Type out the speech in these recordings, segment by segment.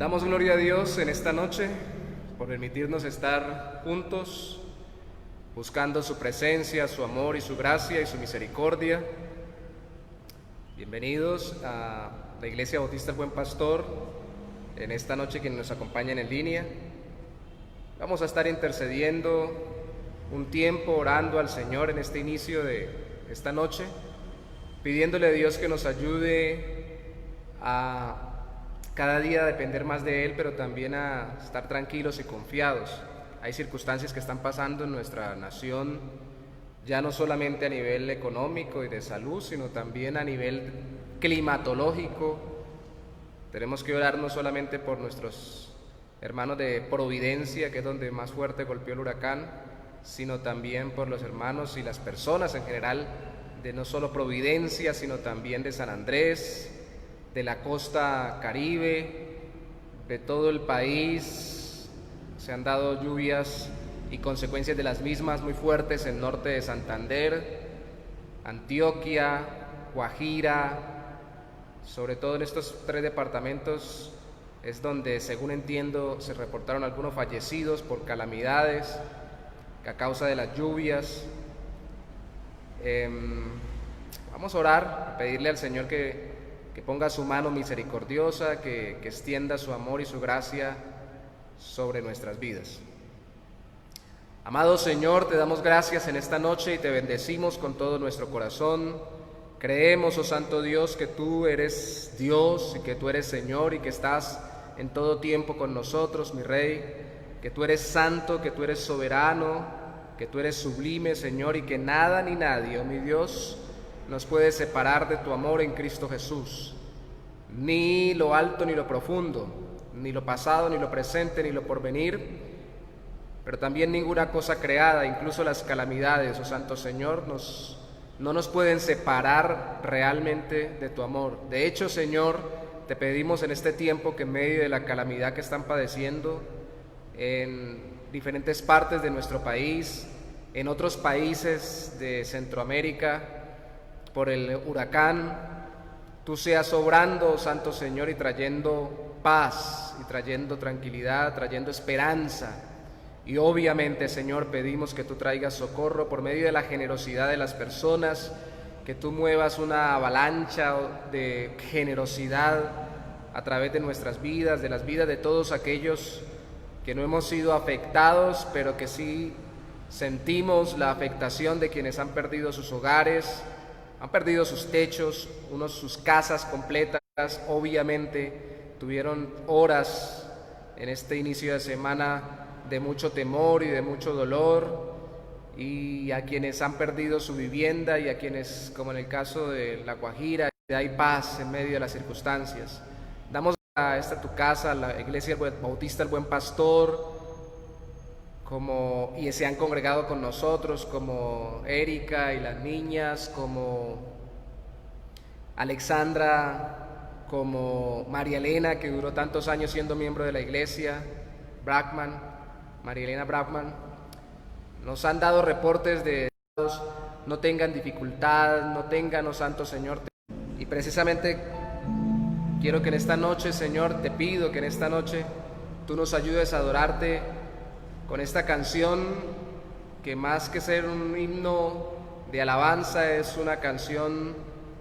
Damos gloria a Dios en esta noche por permitirnos estar juntos, buscando su presencia, su amor y su gracia y su misericordia. Bienvenidos a la Iglesia Bautista El Buen Pastor en esta noche, quienes nos acompañan en línea. Vamos a estar intercediendo un tiempo, orando al Señor en este inicio de esta noche, pidiéndole a Dios que nos ayude a cada día depender más de Él, pero también a estar tranquilos y confiados. Hay circunstancias que están pasando en nuestra nación, ya no solamente a nivel económico y de salud, sino también a nivel climatológico. Tenemos que orar no solamente por nuestros hermanos de Providencia, que es donde más fuerte golpeó el huracán, sino también por los hermanos y las personas en general de no solo Providencia, sino también de San Andrés, de la costa Caribe, de todo el país. Se han dado lluvias y consecuencias de las mismas muy fuertes en norte de Santander, Antioquia, Guajira. Sobre todo en estos 3 departamentos es donde, según entiendo, se reportaron algunos fallecidos por calamidades a causa de las lluvias. Vamos a orar, a pedirle al Señor que ponga su mano misericordiosa, que extienda su amor y su gracia sobre nuestras vidas. Amado Señor, te damos gracias en esta noche y te bendecimos con todo nuestro corazón. Creemos, oh Santo Dios, que tú eres Dios y que tú eres Señor y que estás en todo tiempo con nosotros, mi Rey, que tú eres santo, que tú eres soberano, que tú eres sublime, Señor, y que nada ni nadie, oh mi Dios, nos puede separar de tu amor en Cristo Jesús. Ni lo alto ni lo profundo, ni lo pasado ni lo presente ni lo porvenir, pero también ninguna cosa creada, incluso las calamidades, oh Santo Señor, no nos pueden separar realmente de tu amor. De hecho, Señor, te pedimos en este tiempo que en medio de la calamidad que están padeciendo en diferentes partes de nuestro país, en otros países de Centroamérica, por el huracán, tú seas obrando, Santo Señor, y trayendo paz, y trayendo tranquilidad, trayendo esperanza. Y obviamente, Señor, pedimos que tú traigas socorro por medio de la generosidad de las personas, que tú muevas una avalancha de generosidad a través de nuestras vidas, de las vidas de todos aquellos que no hemos sido afectados, pero que sí sentimos la afectación de quienes han perdido sus hogares, han perdido sus techos, unos sus casas completas. Obviamente tuvieron horas en este inicio de semana de mucho temor y de mucho dolor, y a quienes han perdido su vivienda y a quienes, como en el caso de La Guajira, hay paz en medio de las circunstancias. Damos a esta tu casa, la Iglesia Bautista El Buen Pastor, y se han congregado con nosotros, como Erika y las niñas, como Alexandra, como María Elena, que duró tantos años siendo miembro de la iglesia, María Elena Brackman. Nos han dado reportes de no tengan dificultad, no tengan, oh Santo Señor. Y precisamente quiero que en esta noche, Señor, te pido que en esta noche tú nos ayudes a adorarte con esta canción, que más que ser un himno de alabanza, es una canción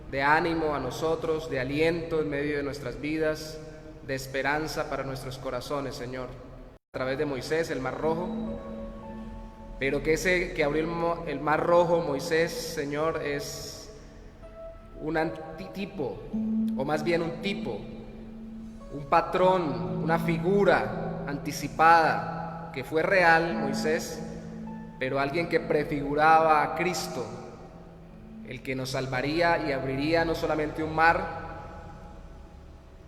de ánimo a nosotros, de aliento en medio de nuestras vidas, de esperanza para nuestros corazones, Señor. A través de Moisés, el Mar Rojo, pero que ese que abrió el Mar Rojo, Moisés, Señor, es un antitipo, o más bien un tipo, un patrón, una figura anticipada, que fue real, Moisés, pero alguien que prefiguraba a Cristo, el que nos salvaría y abriría no solamente un mar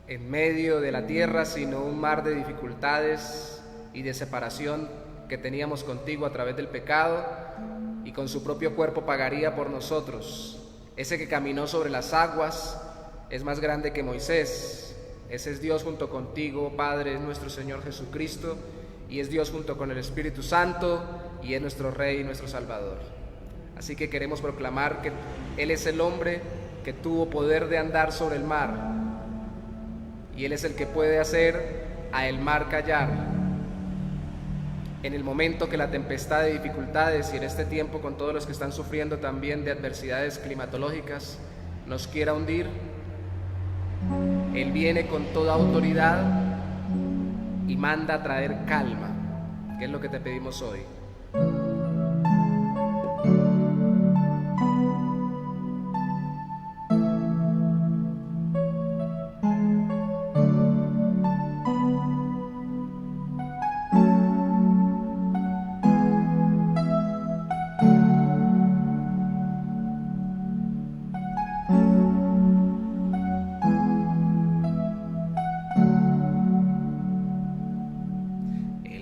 en medio de la tierra, sino un mar de dificultades y de separación que teníamos contigo a través del pecado, y con su propio cuerpo pagaría por nosotros. Ese que caminó sobre las aguas es más grande que Moisés. Ese es Dios junto contigo, Padre, es nuestro Señor Jesucristo, y es Dios junto con el Espíritu Santo, y es nuestro Rey y nuestro Salvador. Así que queremos proclamar que Él es el hombre que tuvo poder de andar sobre el mar, y Él es el que puede hacer a el mar callar, en el momento que la tempestad de dificultades y en este tiempo con todos los que están sufriendo también de adversidades climatológicas nos quiera hundir, Él viene con toda autoridad y manda a traer calma, que es lo que te pedimos hoy.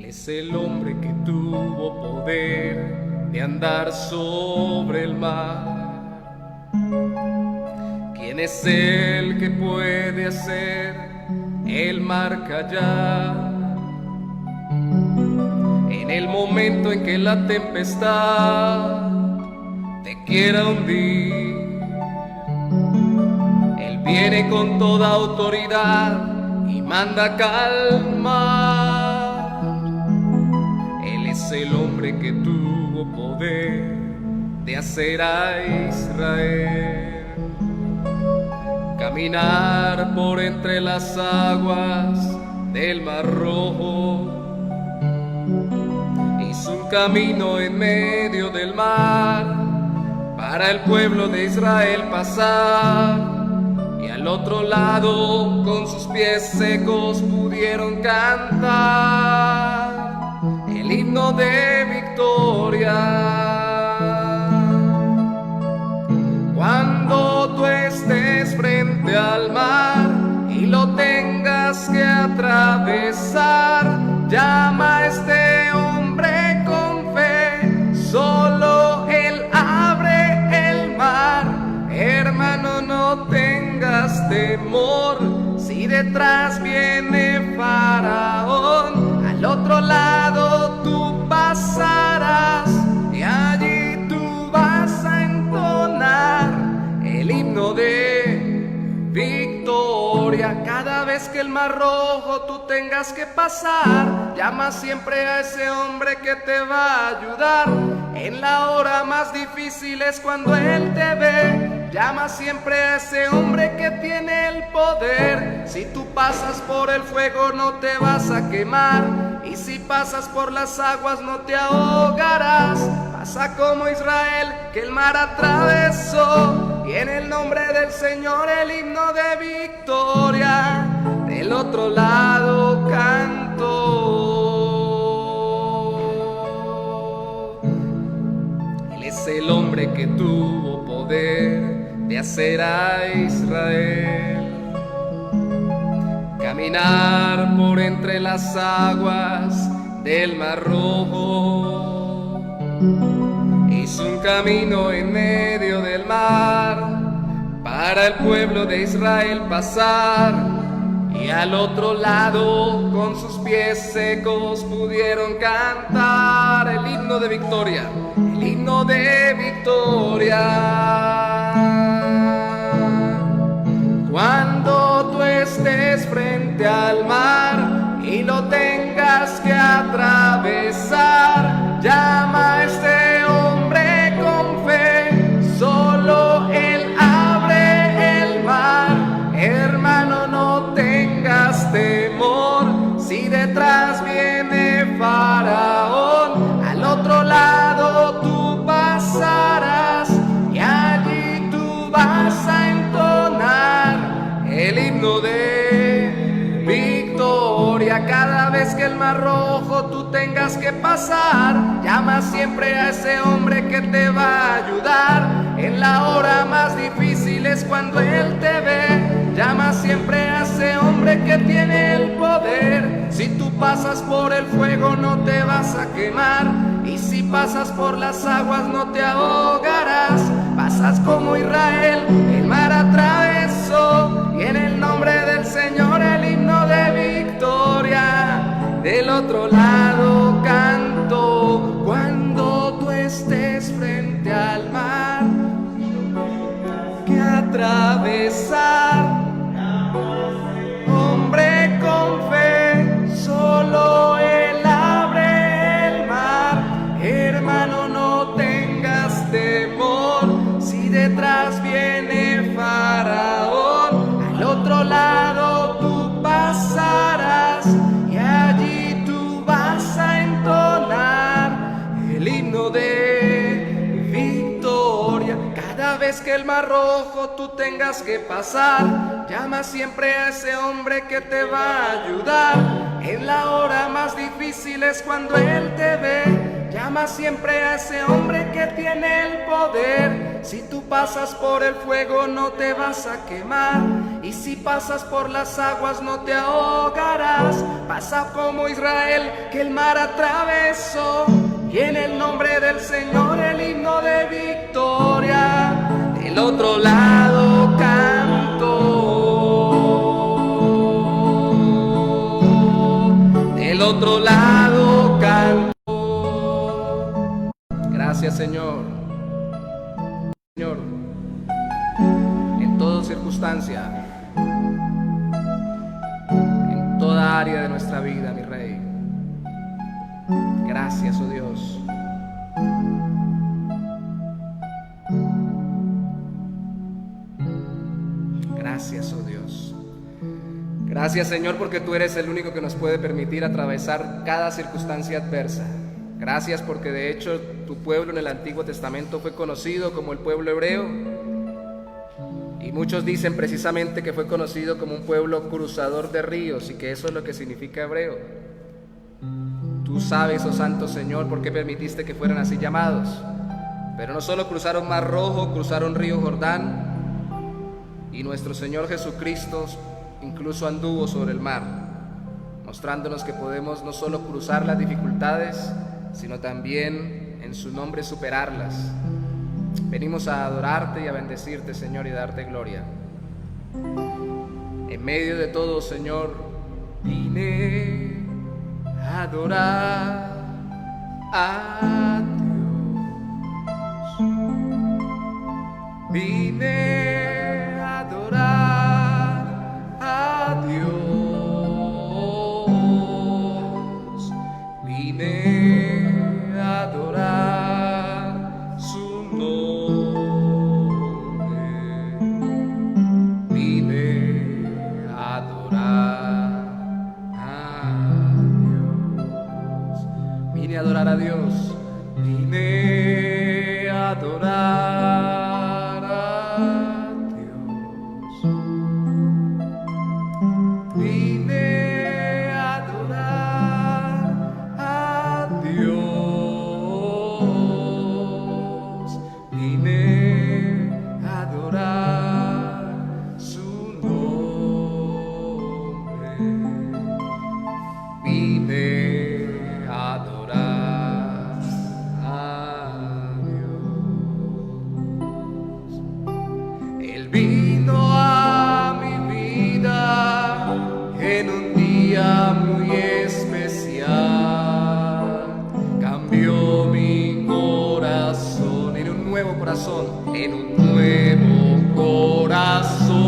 Es el hombre que tuvo poder de andar sobre el mar. ¿Quién es el que puede hacer el mar callar? En el momento en que la tempestad te quiera hundir, Él viene con toda autoridad y manda calmar. Es el hombre que tuvo poder de hacer a Israel caminar por entre las aguas del Mar Rojo. Hizo un camino en medio del mar para el pueblo de Israel pasar, y al otro lado con sus pies secos pudieron cantar el himno de victoria. Cuando tú estés frente al mar y lo tengas que atravesar, llama a este hombre con fe, solo Él abre el mar. Hermano, no tengas temor, si detrás viene Faraón, al otro lado tú pasarás y allí tú vas a entonar el himno de victoria. Cada vez que el Mar Rojo tú tengas que pasar, llama siempre a ese hombre que te va a ayudar. En la hora más difícil es cuando Él te ve. Llama siempre a ese hombre que tiene el poder. Si tú pasas por el fuego no te vas a quemar, y si pasas por las aguas no te ahogarás. Pasa como Israel, que el mar atravesó, y en el nombre del Señor el himno de victoria del otro lado cantó. Él es el hombre que tuvo poder de hacer a Israel caminar por entre las aguas del Mar Rojo. Hizo un camino en medio del mar para el pueblo de Israel pasar, y al otro lado con sus pies secos pudieron cantar el himno de victoria, el himno de victoria. Cuando tú estés frente al mar y lo tengas que atravesar, llama a este hombre con fe, solo Él abre el mar. Hermano, no tengas temor, si detrás viene Faraón, al otro lado tú pasarás y allí tú vas a entonar el himno de victoria. Cada vez que el Mar Rojo tú tengas que pasar, llama siempre a ese hombre que te va a ayudar. En la hora más difícil es cuando Él te ve. Llama siempre a ese hombre que tiene el poder. Si tú pasas por el fuego no te vas a quemar, y si pasas por las aguas no te ahogarás. Pasas como Israel, el mar atravesó, y en el nombre del Señor el himno de victoria del otro lado canto. Cuando tú estés frente al mar que atravesar, hombre con fe, detrás viene Faraón, al otro lado tú pasarás y allí tú vas a entonar el himno de victoria. Cada vez que el mar rojo tú tengas que pasar, llama siempre a ese hombre que te va a ayudar. En la hora más difícil es cuando Él te ve. Llama siempre a ese hombre que tiene el poder. Si tú pasas por el fuego no te vas a quemar, y si pasas por las aguas no te ahogarás. Pasa como Israel que el mar atravesó, y en el nombre del Señor el himno de victoria. Del otro lado canto, del otro lado canto. Gracias, Señor. Señor, en toda circunstancia, en toda área de nuestra vida, mi Rey. Gracias, oh Dios. Gracias, oh Dios. Gracias, Señor, porque tú eres el único que nos puede permitir atravesar cada circunstancia adversa. Gracias porque de hecho tu pueblo en el Antiguo Testamento fue conocido como el pueblo hebreo, y muchos dicen precisamente que fue conocido como un pueblo cruzador de ríos, y que eso es lo que significa hebreo. Tú sabes, oh Santo Señor, por qué permitiste que fueran así llamados. Pero no solo cruzaron Mar Rojo, cruzaron río Jordán, y nuestro Señor Jesucristo incluso anduvo sobre el mar, mostrándonos que podemos no solo cruzar las dificultades, sino también en su nombre superarlas. Venimos a adorarte y a bendecirte, Señor, y darte gloria. En medio de todo, Señor, vine a adorar a Dios. Vine a adorar a Dios. Vine a adorar su nombre. Vine a adorar a Dios. Vine a adorar a Dios. Vine a adorar a Dios. Vine a adorar a Dios. Vine a adorar su nombre. Vine a adorar a Dios. Él vino a mi vida en un día muy especial. Cambió mi corazón en un nuevo corazón, en un nuevo corazón.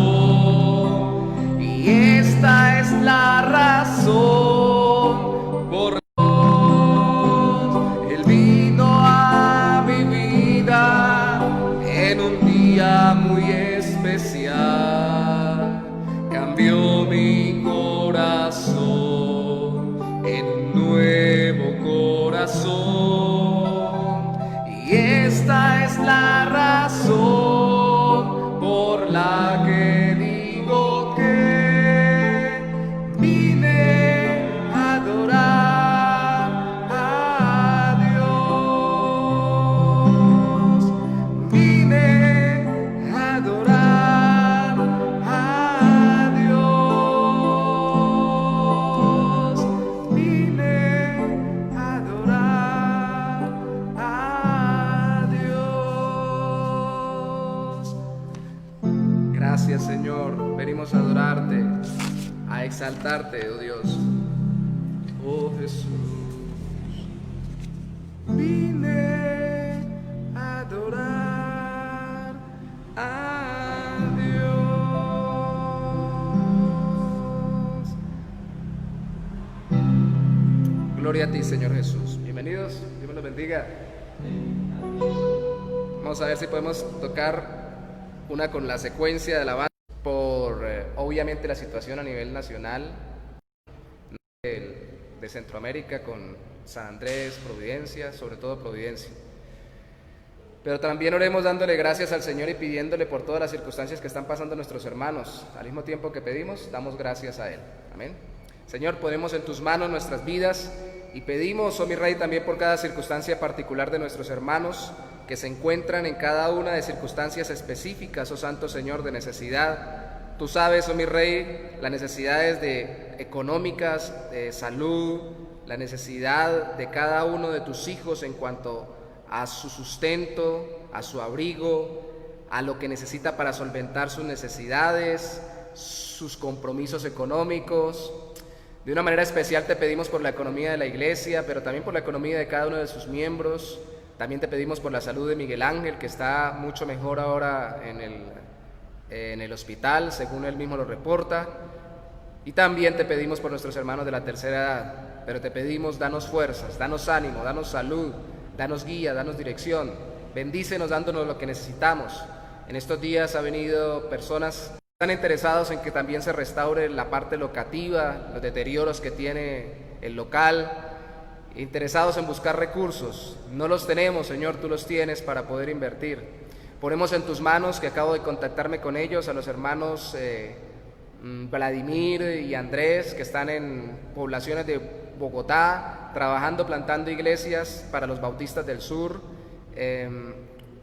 Y esta es la razón por Él vino a mi vida en un día muy especial. Cambió mi corazón en un nuevo corazón. Y esta es la razón por la que digo que vine a adorar a Dios. Vine a adorar a Dios. Vine a adorar a Dios. Gracias, Señor. Venimos a adorarte, a exaltarte, oh Dios. Oh Jesús. Vine a adorar a Dios. Gloria a ti, Señor Jesús. Bienvenidos, Dios me los bendiga. Vamos a ver si podemos tocar una con la secuencia de alabanza por obviamente la situación a nivel nacional de Centroamérica con San Andrés, Providencia, sobre todo Providencia. Pero también oremos dándole gracias al Señor y pidiéndole por todas las circunstancias que están pasando nuestros hermanos. Al mismo tiempo que pedimos, damos gracias a Él. Amén. Señor, ponemos en tus manos nuestras vidas y pedimos, oh mi Rey, también por cada circunstancia particular de nuestros hermanos que se encuentran en cada una de circunstancias específicas, oh Santo Señor, de necesidad. Tú sabes, oh mi Rey, las necesidades económicas, de salud, la necesidad de cada uno de tus hijos en cuanto a su sustento, a su abrigo, a lo que necesita para solventar sus necesidades, sus compromisos económicos. De una manera especial te pedimos por la economía de la iglesia, pero también por la economía de cada uno de sus miembros. También te pedimos por la salud de Miguel Ángel, que está mucho mejor ahora en el hospital, según él mismo lo reporta. Y también te pedimos por nuestros hermanos de la tercera edad, pero te pedimos, danos fuerzas, danos ánimo, danos salud, danos guía, danos dirección, bendícenos dándonos lo que necesitamos. En estos días ha venido personas que están interesados en que también se restaure la parte locativa, los deterioros que tiene el local, interesados en buscar recursos. No los tenemos, Señor, tú los tienes para poder invertir. Ponemos en tus manos, que acabo de contactarme con ellos, a los hermanos Vladimir y Andrés, que están en poblaciones de Bogotá, trabajando, plantando iglesias para los bautistas del sur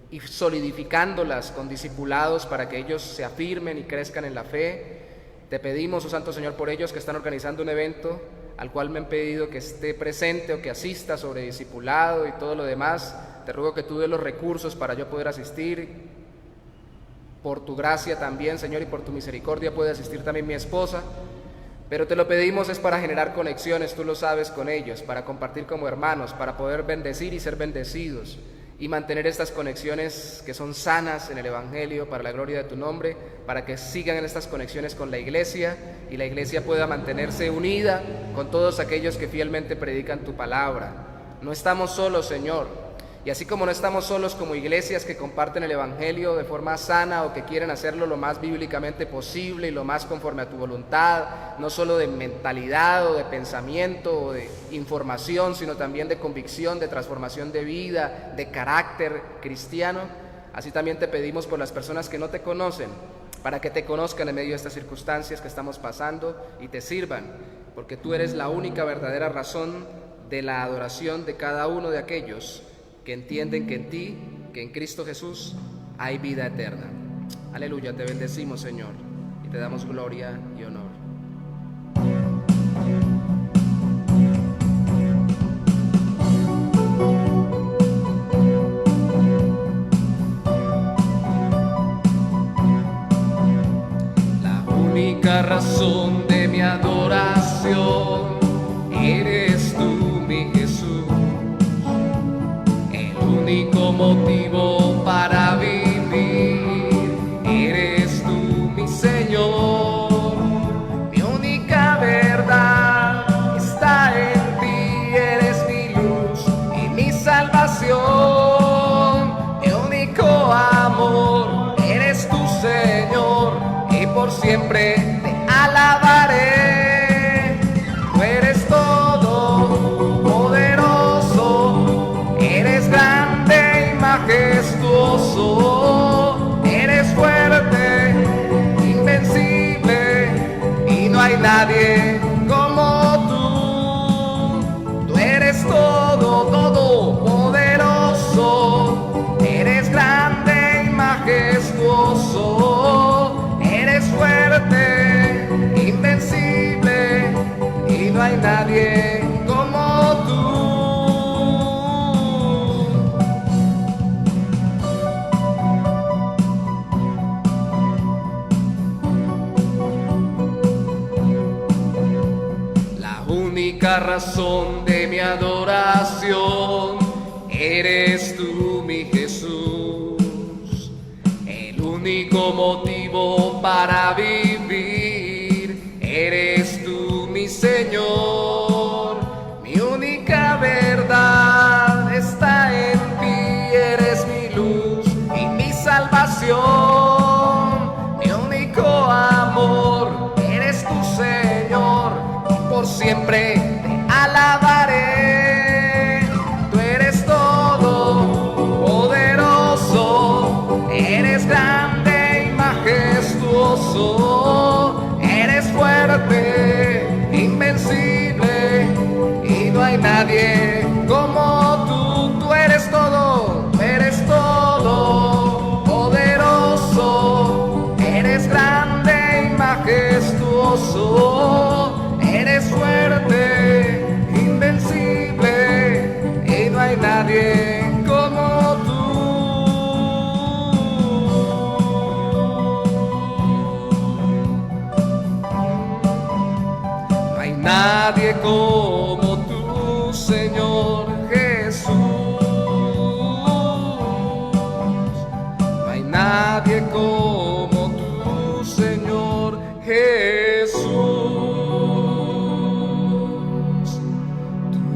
y solidificándolas con discipulados para que ellos se afirmen y crezcan en la fe. Te pedimos, oh Santo Señor, por ellos que están organizando un evento al cual me han pedido que esté presente o que asista sobre discipulado y todo lo demás. Te ruego que tú des los recursos para yo poder asistir. Por tu gracia también, Señor, y por tu misericordia puede asistir también mi esposa. Pero te lo pedimos es para generar conexiones, tú lo sabes, con ellos, para compartir como hermanos, para poder bendecir y ser bendecidos y mantener estas conexiones que son sanas en el Evangelio para la gloria de tu nombre, para que sigan en estas conexiones con la iglesia y la iglesia pueda mantenerse unida con todos aquellos que fielmente predican tu palabra. No estamos solos, Señor. Y así como no estamos solos como iglesias que comparten el Evangelio de forma sana o que quieren hacerlo lo más bíblicamente posible y lo más conforme a tu voluntad, no solo de mentalidad o de pensamiento o de información, sino también de convicción, de transformación de vida, de carácter cristiano, así también te pedimos por las personas que no te conocen, para que te conozcan en medio de estas circunstancias que estamos pasando y te sirvan, porque tú eres la única verdadera razón de la adoración de cada uno de aquellos que entienden que en ti, que en Cristo Jesús, hay vida eterna. Aleluya, te bendecimos, Señor, y te damos gloria y honor. La única razón de mi adoración eres tú, mi Jesús. Único motivo para vivir, eres tú, mi Señor. Mi única verdad está en ti, eres mi luz y mi salvación. Mi único amor, eres tú, Señor, y por siempre te alabaré. Tú eres todo poderoso, eres grande, majestuoso, eres fuerte, invencible, y no hay nadie como tú. Tú eres todo poderoso, eres grande y majestuoso, eres fuerte, invencible, y no hay nadie como tú. La razón de mi adoración eres tú, mi Jesús. El único motivo para vivir eres tú, mi Señor. Mi única verdad está en ti, eres mi luz y mi salvación. siempre te alabaré. Tú eres todo poderoso, eres grande y majestuoso, eres fuerte, invencible, y no hay nadie como tú. Tú eres todo poderoso, eres grande y majestuoso, eres fuerte, invencible, y no hay nadie como tú. No hay nadie como tú, Señor Jesús. No hay nadie como tú, Señor Jesús.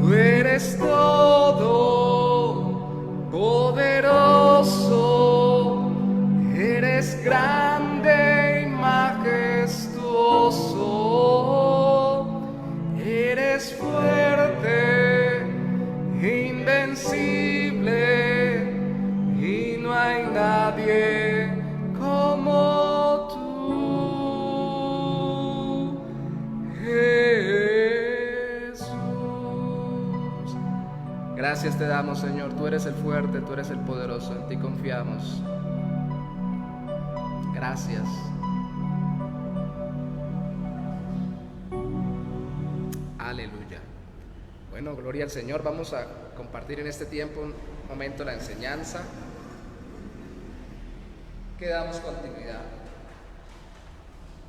Tú eres todo poderoso, eres grande y majestuoso, eres fuerte, invencible, y no hay nadie como tú, Jesús. Gracias te damos, Señor. Tú eres el fuerte, tú eres el poderoso, en ti confiamos. Gracias. Aleluya. Bueno, gloria al Señor. Vamos a compartir en este tiempo un momento la enseñanza que damos continuidad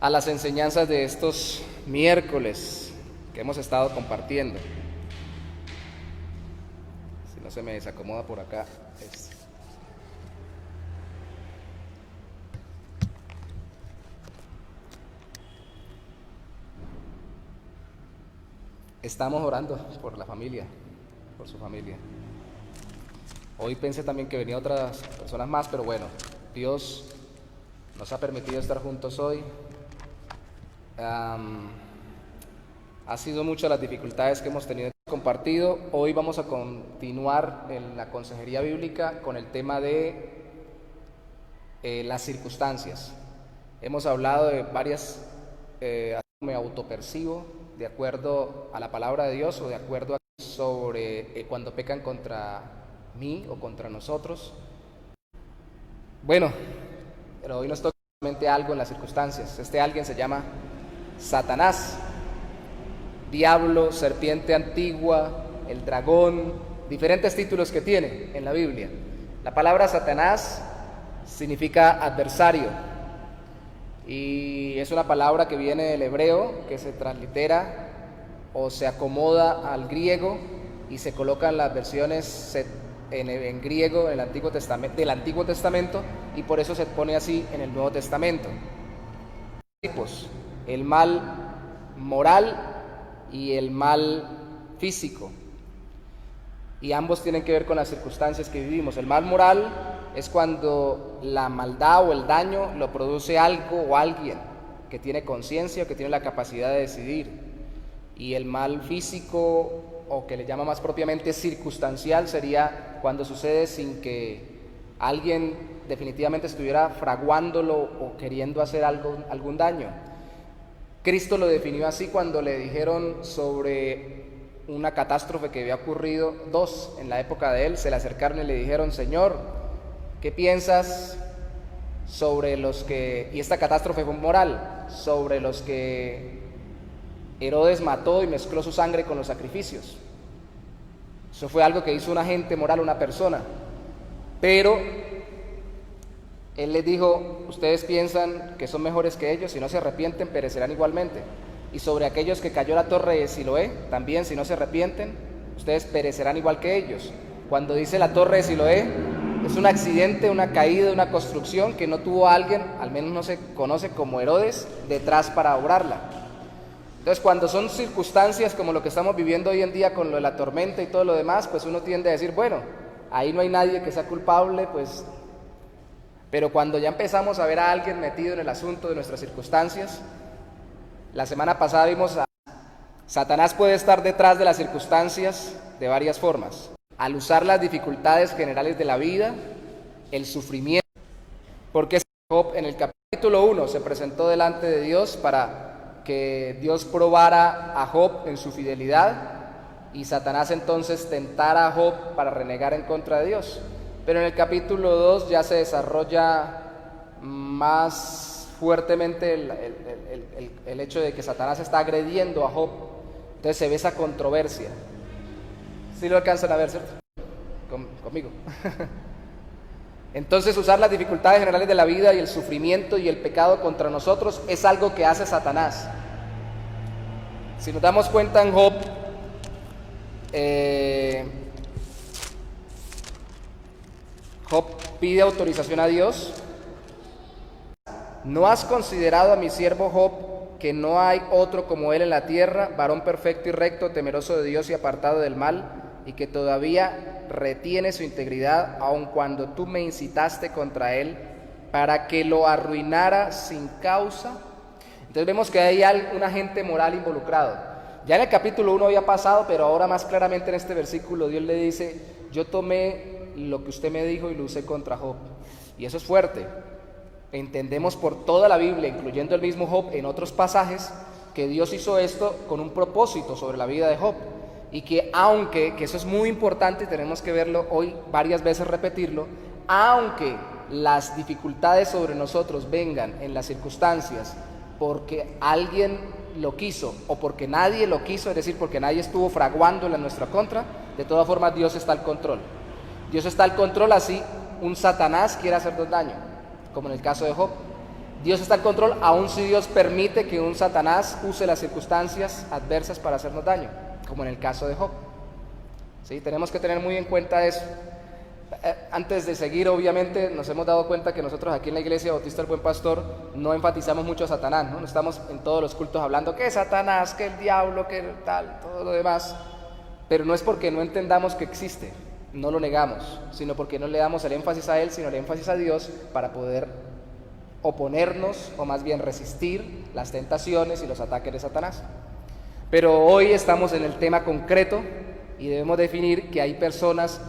a las enseñanzas de estos miércoles que hemos estado compartiendo. Si no se me desacomoda por acá. Estamos orando por la familia, por su familia. Hoy pensé también que venían otras personas más, pero bueno, Dios nos ha permitido estar juntos hoy. Ha sido muchas las dificultades que hemos tenido compartido. Hoy vamos a continuar en la consejería bíblica con el tema de las circunstancias. Hemos hablado de varias, me autopercibo de acuerdo a la palabra de Dios o de acuerdo a sobre cuando pecan contra mí o contra nosotros. Bueno, pero hoy nos toca solamente algo en las circunstancias. Este alguien se llama Satanás, diablo, serpiente antigua, el dragón, diferentes títulos que tiene en la Biblia. La palabra Satanás significa adversario y es una palabra que viene del hebreo, que se translitera o se acomoda al griego y se coloca en las versiones en griego del Antiguo Testamento, y por eso se pone así en el Nuevo Testamento. El mal moral y el mal físico, y ambos tienen que ver con las circunstancias que vivimos. El mal moral es cuando la maldad o el daño lo produce algo o alguien que tiene conciencia o que tiene la capacidad de decidir, y el mal físico, o que le llama más propiamente circunstancial, sería cuando sucede sin que alguien definitivamente estuviera fraguándolo o queriendo hacer algún daño. Cristo lo definió así cuando le dijeron sobre una catástrofe que había ocurrido. Dos en la época de él se le acercaron y le dijeron: Señor, ¿qué piensas sobre los que, y esta catástrofe fue moral, sobre los que Herodes mató y mezcló su sangre con los sacrificios? Eso fue algo que hizo un agente moral, una persona. Pero él les dijo: ustedes piensan que son mejores que ellos, si no se arrepienten perecerán igualmente. Y sobre aquellos que cayó la torre de Siloé, también si no se arrepienten, ustedes perecerán igual que ellos. Cuando dice la torre de Siloé, es un accidente, una caída, una construcción que no tuvo alguien, al menos no se conoce como Herodes, detrás para obrarla. Entonces, cuando son circunstancias como lo que estamos viviendo hoy en día con lo de la tormenta y todo lo demás, pues uno tiende a decir, bueno, ahí no hay nadie que sea culpable, pues. Pero cuando ya empezamos a ver a alguien metido en el asunto de nuestras circunstancias, la semana pasada vimos Satanás puede estar detrás de las circunstancias de varias formas. Al usar las dificultades generales de la vida, el sufrimiento. Porque Job en el capítulo 1 se presentó delante de Dios para que Dios probara a Job en su fidelidad y Satanás entonces tentara a Job para renegar en contra de Dios. Pero en el capítulo 2 ya se desarrolla más fuertemente el hecho de que Satanás está agrediendo a Job. Entonces se ve esa controversia. ¿Sí lo alcanzan a ver, cierto? Conmigo. Entonces usar las dificultades generales de la vida y el sufrimiento y el pecado contra nosotros es algo que hace Satanás. Si nos damos cuenta en Job, Job pide autorización a Dios. ¿No has considerado a mi siervo Job, que no hay otro como él en la tierra, varón perfecto y recto, temeroso de Dios y apartado del mal, y que todavía retiene su integridad, aun cuando tú me incitaste contra él para que lo arruinara sin causa? Entonces vemos que hay un agente moral involucrado. Ya en el capítulo 1 había pasado, pero ahora más claramente en este versículo Dios le dice: yo tomé lo que usted me dijo y lo usé contra Job. Y eso es fuerte. Entendemos por toda la Biblia, incluyendo el mismo Job en otros pasajes, que Dios hizo esto con un propósito sobre la vida de Job. Y que aunque, que eso es muy importante y tenemos que verlo hoy varias veces, repetirlo, aunque las dificultades sobre nosotros vengan en las circunstancias porque alguien lo quiso o porque nadie lo quiso, es decir, porque nadie estuvo fraguándola en nuestra contra, de todas formas Dios está al control. Dios está al control, así un Satanás quiera hacernos daño, como en el caso de Job. Dios está al control, aun si Dios permite que un Satanás use las circunstancias adversas para hacernos daño, como en el caso de Job. ¿Sí? Tenemos que tener muy en cuenta eso. Antes de seguir, obviamente, nos hemos dado cuenta que nosotros aquí en la Iglesia Bautista del Buen Pastor no enfatizamos mucho a Satanás, ¿no? No estamos en todos los cultos hablando que Satanás, que el diablo, que tal, todo lo demás. Pero no es porque no entendamos que existe, no lo negamos, sino porque no le damos el énfasis a él, sino el énfasis a Dios para poder oponernos, o más bien resistir las tentaciones y los ataques de Satanás. Pero hoy estamos en el tema concreto y debemos definir que hay personas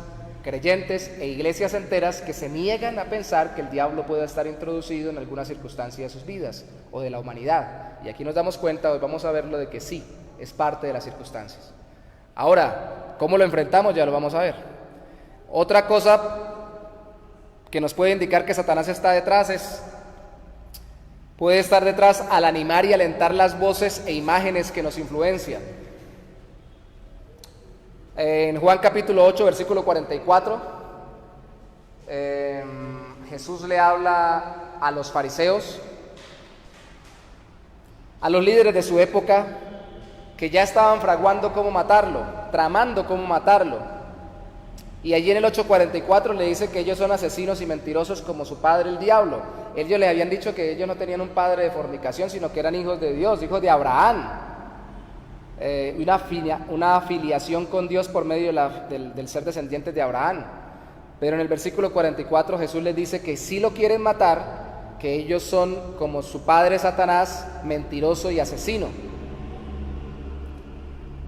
creyentes e iglesias enteras que se niegan a pensar que el diablo pueda estar introducido en alguna circunstancia de sus vidas o de la humanidad. Y aquí nos damos cuenta, hoy vamos a verlo, de que sí, es parte de las circunstancias. Ahora, ¿cómo lo enfrentamos? Ya lo vamos a ver. Otra cosa que nos puede indicar que Satanás está detrás puede estar detrás al animar y alentar las voces e imágenes que nos influencian. En Juan capítulo 8, versículo 44, Jesús le habla a los fariseos, a los líderes de su época, que ya estaban fraguando cómo matarlo, tramando cómo matarlo. Y allí en el 8:44 le dice que ellos son asesinos y mentirosos como su padre el diablo. Ellos le habían dicho que ellos no tenían un padre de fornicación, sino que eran hijos de Dios, hijos de Abraham. Una afiliación con Dios por medio del ser descendientes de Abraham. Pero en el versículo 44 Jesús les dice que sí lo quieren matar, que ellos son como su padre Satanás, mentiroso y asesino.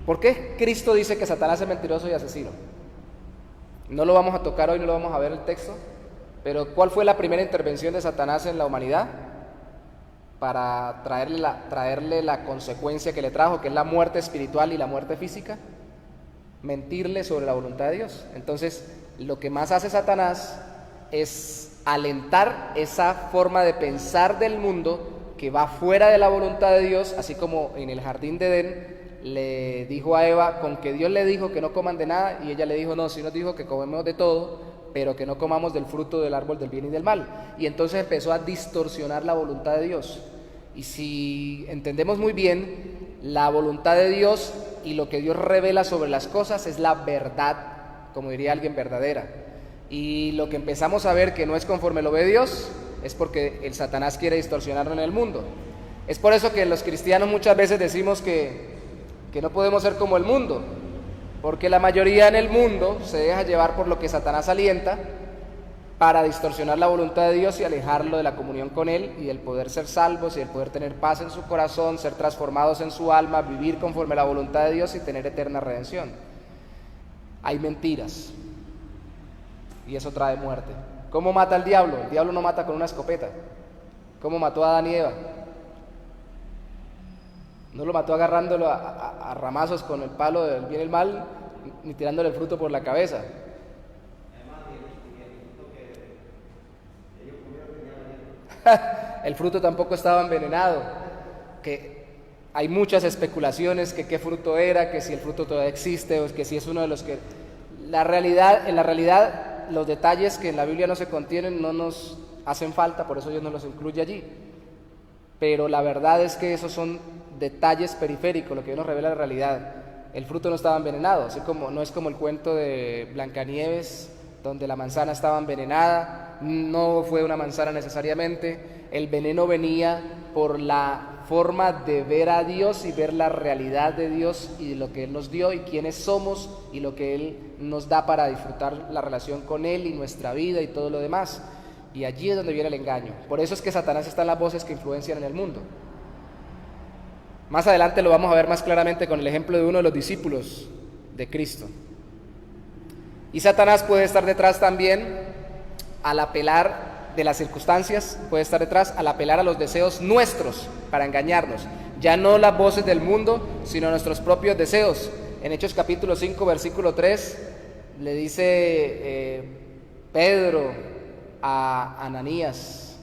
¿Por qué Cristo dice que Satanás es mentiroso y asesino? No lo vamos a tocar hoy, no lo vamos a ver el texto, pero ¿cuál fue la primera intervención de Satanás en la humanidad? Para traerle la consecuencia que le trajo, que es la muerte espiritual y la muerte física, mentirle sobre la voluntad de Dios. Entonces, lo que más hace Satanás es alentar esa forma de pensar del mundo que va fuera de la voluntad de Dios, así como en el jardín de Edén le dijo a Eva, con que Dios le dijo que no coman de nada, y ella le dijo, no, sí nos dijo que comemos de todo, pero que no comamos del fruto del árbol del bien y del mal. Y entonces empezó a distorsionar la voluntad de Dios. Y si entendemos muy bien, la voluntad de Dios y lo que Dios revela sobre las cosas es la verdad, como diría alguien, verdadera. Y lo que empezamos a ver que no es conforme lo ve Dios, es porque el Satanás quiere distorsionarlo en el mundo. Es por eso que los cristianos muchas veces decimos que no podemos ser como el mundo, porque la mayoría en el mundo se deja llevar por lo que Satanás alienta para distorsionar la voluntad de Dios y alejarlo de la comunión con Él y del poder ser salvos y del poder tener paz en su corazón, ser transformados en su alma, vivir conforme a la voluntad de Dios y tener eterna redención. Hay mentiras y eso trae muerte. ¿Cómo mata el diablo? El diablo no mata con una escopeta. ¿Cómo mató a Adán y Eva? No lo mató agarrándolo a ramazos con el palo del bien y el mal, ni tirándole el fruto por la cabeza. El fruto tampoco estaba envenenado, que hay muchas especulaciones que qué fruto era, que si el fruto todavía existe o que si es uno de los que... en la realidad los detalles que en la Biblia no se contienen no nos hacen falta, por eso Dios no los incluye allí, pero la verdad es que esos son detalles periféricos, lo que Dios nos revela la realidad. El fruto no estaba envenenado, así como no es como el cuento de Blancanieves, donde la manzana estaba envenenada, no fue una manzana necesariamente, el veneno venía por la forma de ver a Dios y ver la realidad de Dios y lo que Él nos dio y quiénes somos y lo que Él nos da para disfrutar la relación con Él y nuestra vida y todo lo demás. Y allí es donde viene el engaño. Por eso es que Satanás está en las voces que influencian en el mundo. Más adelante lo vamos a ver más claramente con el ejemplo de uno de los discípulos de Cristo. Y Satanás puede estar detrás también al apelar de las circunstancias, puede estar detrás al apelar a los deseos nuestros para engañarnos. Ya no las voces del mundo, sino nuestros propios deseos. En Hechos capítulo 5, versículo 3, le dice Pedro a Ananías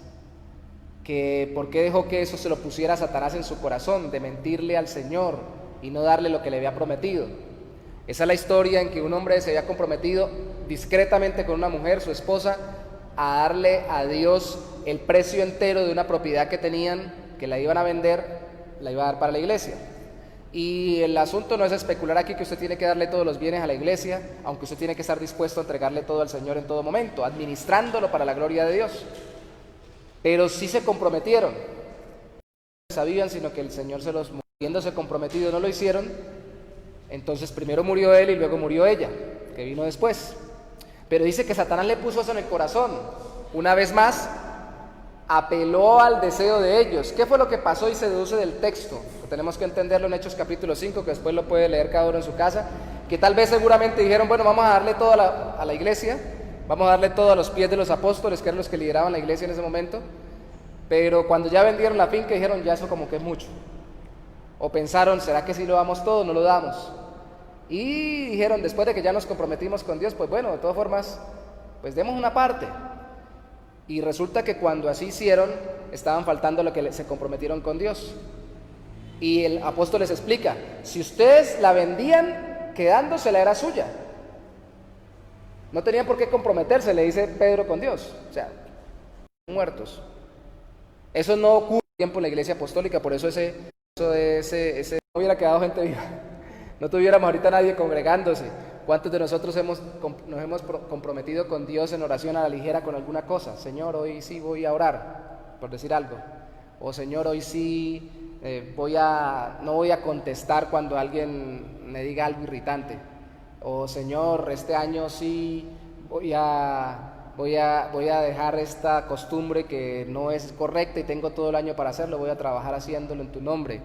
que por qué dejó que eso se lo pusiera Satanás en su corazón, de mentirle al Señor y no darle lo que le había prometido. Esa es la historia en que un hombre se había comprometido discretamente con una mujer, su esposa, a darle a Dios el precio entero de una propiedad que tenían, que la iban a vender, la iba a dar para la iglesia. Y el asunto no es especular aquí que usted tiene que darle todos los bienes a la iglesia, aunque usted tiene que estar dispuesto a entregarle todo al Señor en todo momento, administrándolo para la gloria de Dios. Pero sí se comprometieron, no sabían, sino que el Señor se los, viéndose comprometido, no lo hicieron. Entonces primero murió él y luego murió ella, que vino después. Pero dice que Satanás le puso eso en el corazón. Una vez más, apeló al deseo de ellos. ¿Qué fue lo que pasó? Y se deduce del texto. Tenemos que entenderlo en Hechos capítulo 5, que después lo puede leer cada uno en su casa. Que tal vez seguramente dijeron, bueno, vamos a darle todo a la iglesia, vamos a darle todo a los pies de los apóstoles, que eran los que lideraban la iglesia en ese momento. Pero cuando ya vendieron la finca, dijeron, ya eso como que es mucho. O pensaron, ¿será que si lo damos todo, no lo damos? Y dijeron, después de que ya nos comprometimos con Dios, pues bueno, de todas formas, pues demos una parte. Y resulta que cuando así hicieron, estaban faltando lo que se comprometieron con Dios. Y el apóstol les explica, si ustedes la vendían, quedándosela era suya. No tenían por qué comprometerse, le dice Pedro con Dios. O sea, muertos. Eso no ocurre tiempo en la iglesia apostólica, por eso ese no hubiera quedado gente viva. No tuviéramos ahorita nadie congregándose. ¿Cuántos de nosotros nos hemos comprometido con Dios en oración a la ligera con alguna cosa? Señor, hoy sí voy a orar, por decir algo. O Señor, hoy sí no voy a contestar cuando alguien me diga algo irritante. O Señor, este año sí voy a dejar esta costumbre que no es correcta y tengo todo el año para hacerlo, voy a trabajar haciéndolo en tu nombre.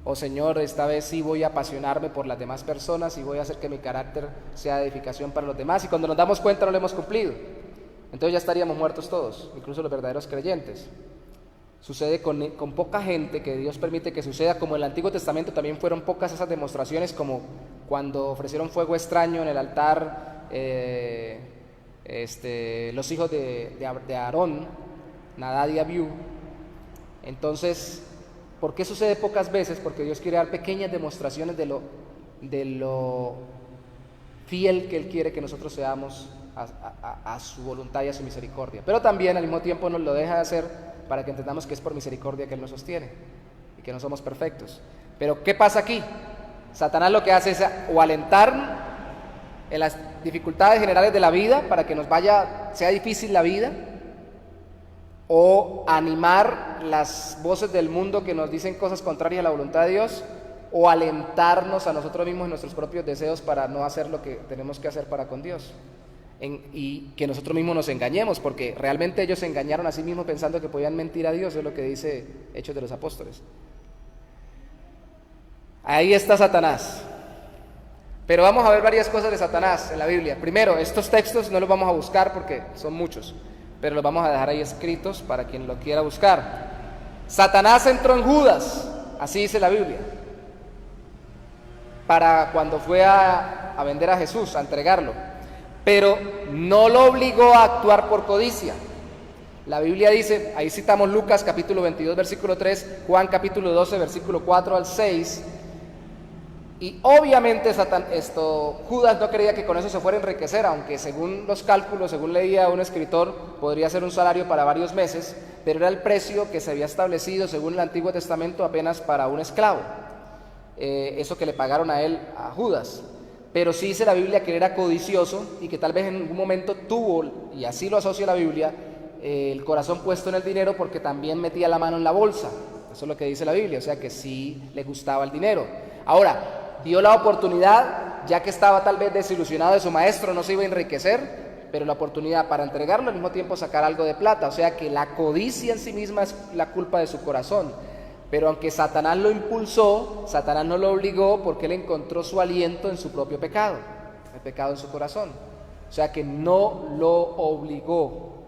O Señor, esta vez sí voy a apasionarme por las demás personas y voy a hacer que mi carácter sea de edificación para los demás. Y cuando nos damos cuenta no lo hemos cumplido. Entonces ya estaríamos muertos todos, incluso los verdaderos creyentes. Sucede con poca gente que Dios permite que suceda, como en el Antiguo Testamento también fueron pocas esas demostraciones, como cuando ofrecieron fuego extraño en el altar los hijos de Aarón, Nadab y Abiú. Entonces, ¿por qué sucede pocas veces? Porque Dios quiere dar pequeñas demostraciones de lo fiel que Él quiere que nosotros seamos a su voluntad y a su misericordia. Pero también al mismo tiempo nos lo deja de hacer para que entendamos que es por misericordia que Él nos sostiene y que no somos perfectos. Pero ¿qué pasa aquí? Satanás lo que hace es o alentar en las dificultades generales de la vida para que sea difícil la vida, o animar las voces del mundo que nos dicen cosas contrarias a la voluntad de Dios, o alentarnos a nosotros mismos en nuestros propios deseos para no hacer lo que tenemos que hacer para con Dios. y que nosotros mismos nos engañemos, porque realmente ellos se engañaron a sí mismos pensando que podían mentir a Dios, es lo que dice Hechos de los Apóstoles. Ahí está Satanás. Pero vamos a ver varias cosas de Satanás en la Biblia. Primero, estos textos no los vamos a buscar porque son muchos, pero los vamos a dejar ahí escritos para quien lo quiera buscar. Satanás entró en Judas, así dice la Biblia, para cuando fue a vender a Jesús, a entregarlo, pero no lo obligó a actuar por codicia. La Biblia dice, ahí citamos Lucas capítulo 22 versículo 3, Juan capítulo 12 versículo 4 al 6, y obviamente Judas no creía que con eso se fuera a enriquecer, aunque según los cálculos, según leía un escritor, podría ser un salario para varios meses, pero era el precio que se había establecido según el Antiguo Testamento apenas para un esclavo. Eso que le pagaron a él, a Judas. Pero sí dice la Biblia que él era codicioso y que tal vez en algún momento tuvo, y así lo asocia la Biblia, el corazón puesto en el dinero porque también metía la mano en la bolsa. Eso es lo que dice la Biblia, o sea que sí le gustaba el dinero. Ahora, dio la oportunidad, ya que estaba tal vez desilusionado de su maestro, no se iba a enriquecer, pero la oportunidad para entregarlo al mismo tiempo sacar algo de plata. O sea que la codicia en sí misma es la culpa de su corazón. Pero aunque Satanás lo impulsó, Satanás no lo obligó porque él encontró su aliento en su propio pecado, el pecado en su corazón. O sea que no lo obligó.